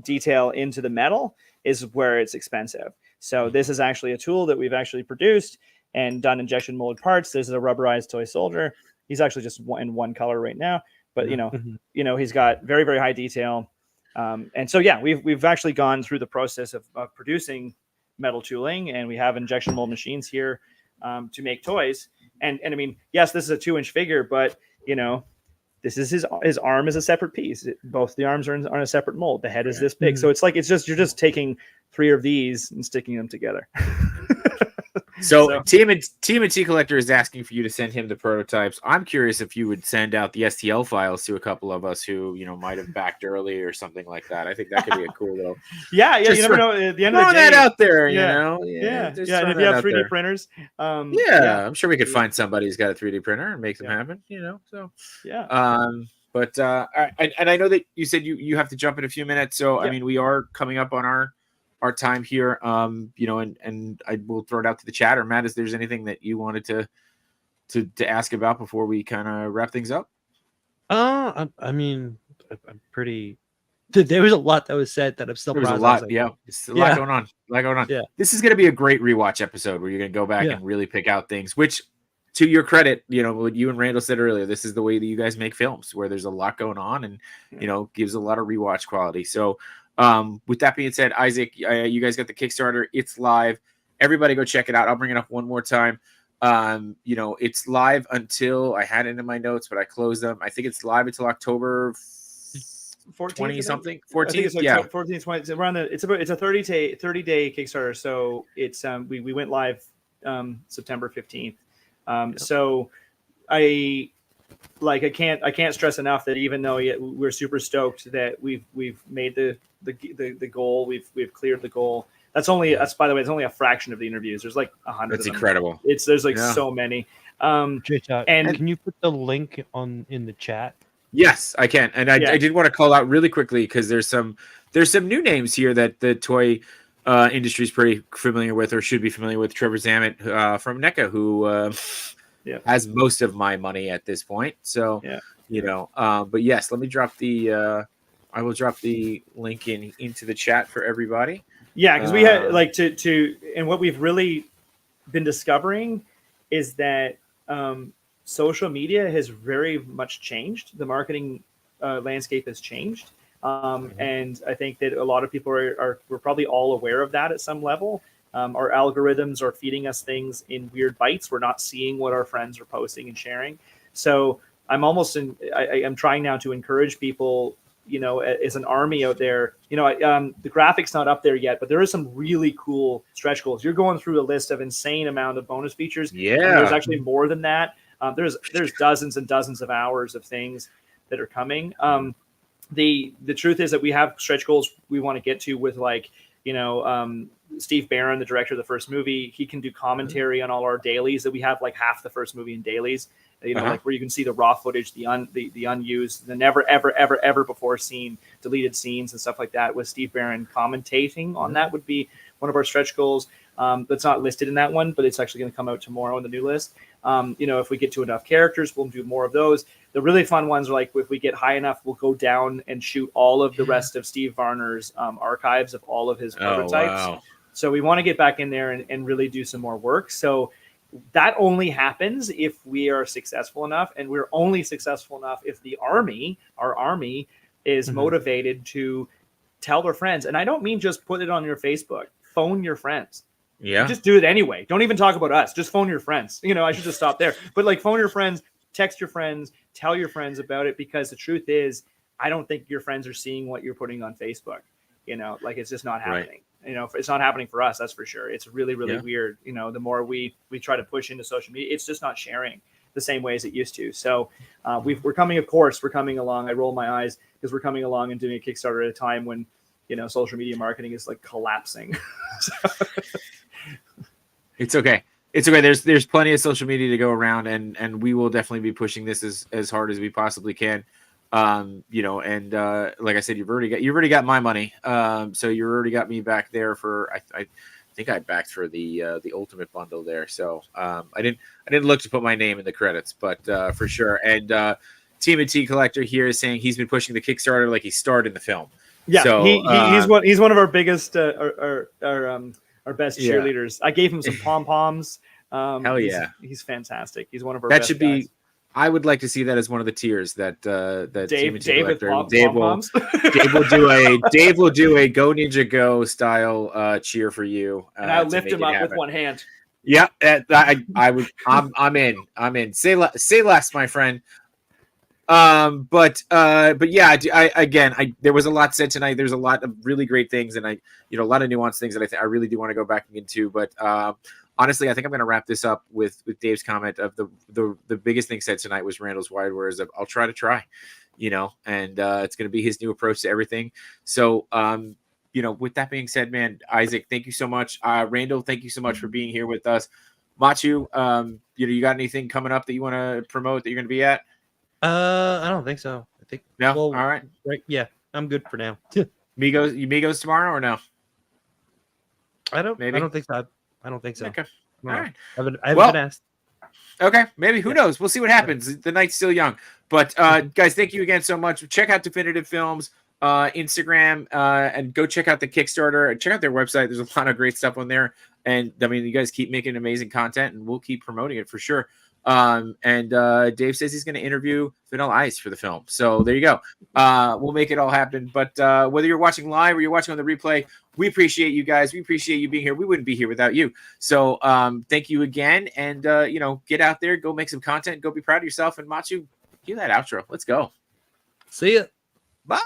C: detail into the metal is where it's expensive. So this is actually a tool that we've actually produced and done injection molded parts. This is a rubberized toy soldier. He's actually just in one color right now, but he's got very, very high detail. And so, yeah, we've actually gone through the process of producing metal tooling, and we have injection mold machines here to make toys. And I mean, yes, this is a 2-inch figure, but this is his arm is a separate piece. Both the arms are on a separate mold. The head is this big. So it's like, you're just taking 3 of these and sticking them together.
A: So TMNT Collector is asking for you to send him the prototypes. I'm curious if you would send out the STL files to a couple of us who, might have backed early or something like that. I think that could be a cool little.
C: Yeah, you
A: Just
C: never know. At the end of the day,
A: that out there,
C: yeah,
A: just
C: yeah. And
A: throw
C: if
A: that
C: you have
A: out
C: 3D
A: there.
C: printers,
A: I'm sure we could find somebody who's got a 3D printer and make them happen. So
C: yeah.
A: But and I know that you said you have to jump in a few minutes, so I mean we are coming up on our time here. And I will throw it out to the chat, or Matt, if there's anything that you wanted to ask about before we kind of wrap things up.
B: I mean, I'm pretty. There was a lot that was said that I'm still.
A: There was a lot, It's a lot going on.
B: Yeah,
A: this is going to be a great rewatch episode where you're going to go back and really pick out things. Which, to your credit, what you and Randall said earlier, this is the way that you guys make films, where there's a lot going on and gives a lot of rewatch quality. So, with that being said, Isaac, you guys got the Kickstarter. It's live. Everybody go check it out. I'll bring it up one more time. It's live until I had it in my notes, but I closed them. I think it's live until October 20 something. 14th,
C: like 14th, 20. Around it's a 30-day Kickstarter. So it's we went live September 15th. So I can't stress enough that even though we're super stoked that we've made the goal, we've cleared the goal. By the way, it's only a fraction of the interviews. There's like 100.
A: That's incredible.
C: There's so many.
B: And can you put the link in the chat?
A: Yes, I can. And I did want to call out really quickly because there's some new names here that the toy industry is pretty familiar with, or should be familiar with. Trevor Zammit from NECA, who has most of my money at this point. So but yes, let me drop I will drop the link into the chat for everybody.
C: Yeah, because we had and what we've really been discovering is that social media has very much changed. The marketing landscape has changed. And I think that a lot of people we're probably all aware of that at some level. Our algorithms are feeding us things in weird bites. We're not seeing what our friends are posting and sharing. So I'm trying now to encourage people, as an army out there, the graphic's not up there yet, but there is some really cool stretch goals. You're going through a list of insane amount of bonus features.
A: Yeah.
C: And there's actually more than that. There's dozens and dozens of hours of things that are coming. The truth is that we have stretch goals we want to get to with Steve Barron, the director of the first movie. He can do commentary on all our dailies that we have, like half the first movie in dailies, like where you can see the raw footage, the unused, the never, ever, ever, ever before seen deleted scenes and stuff like that, with Steve Barron commentating on that would be one of our stretch goals. That's not listed in that one, but it's actually going to come out tomorrow on the new list. If we get to enough characters, we'll do more of those. The really fun ones are like, if we get high enough, we'll go down and shoot all of the rest of Steve Varner's archives of all of his prototypes.
A: Wow.
C: So we want to get back in there and really do some more work. So that only happens if we are successful enough, and we're only successful enough if our army is motivated to tell their friends. And I don't mean just put it on your Facebook. Phone your friends.
A: Yeah.
C: Just do it anyway. Don't even talk about us. Just phone your friends. I should just stop there. But phone your friends, text your friends, tell your friends about it, because the truth is, I don't think your friends are seeing what you're putting on Facebook. It's just not happening. Right. It's not happening for us. That's for sure. It's really, really weird. The more we try to push into social media, it's just not sharing the same way as it used to. So we're coming along. I roll my eyes because we're coming along and doing a Kickstarter at a time when, social media marketing is like collapsing.
A: It's okay. There's plenty of social media to go around, and we will definitely be pushing this as hard as we possibly can. Like I said, you've already got my money. So you already got me back there for, I think I backed for the ultimate bundle there. So, I didn't look to put my name in the credits, but, for sure. And, TMNT Collector here is saying he's been pushing the Kickstarter like he starred in the film.
C: Yeah.
A: So,
C: he's one of our biggest, our best cheerleaders. I gave him some pom-poms.
A: Hell yeah.
C: He's fantastic. He's one of our best guys.
A: I would like to see that as one of the tiers that
C: Dave
A: will do a Go Ninja Go style cheer for you,
C: and I'll lift him up with one hand.
A: Yeah, I'm in. Say less, my friend. But yeah, there was a lot said tonight. There's a lot of really great things, and a lot of nuanced things that I really do want to go back into. But honestly, I think I'm going to wrap this up with Dave's comment of the biggest thing said tonight was Randall's wide words of I'll try, you know, and it's going to be his new approach to everything. So, you know, with that being said, man, Isaac, thank you so much. Randall, thank you so much for being here with us. Machu, you know, you got anything coming up that you want to promote that you're going to be at?
B: I don't think so. I think
A: no.
B: Well,
A: all right.
B: Yeah, I'm good for now.
A: Migos tomorrow or no?
B: I don't
A: Maybe.
B: think so. I don't think so.
A: Okay.
B: No.
A: All right.
B: I haven't been asked.
A: Okay, maybe. Who knows? We'll see what happens. The night's still young. But guys, thank you again so much. Check out Definitive Films Instagram and go check out the Kickstarter. Check out their website. There's a lot of great stuff on there. And I mean, you guys keep making amazing content, and we'll keep promoting it for sure. And Dave says he's going to interview Vanilla Ice for the film. So there you go. We'll make it all happen. But whether you're watching live or you're watching on the replay, we appreciate you guys. We appreciate you being here. We wouldn't be here without you. So thank you again. And, you know, get out there, go make some content, go be proud of yourself. And Machu, cue that outro. Let's go.
B: See ya.
A: Bye.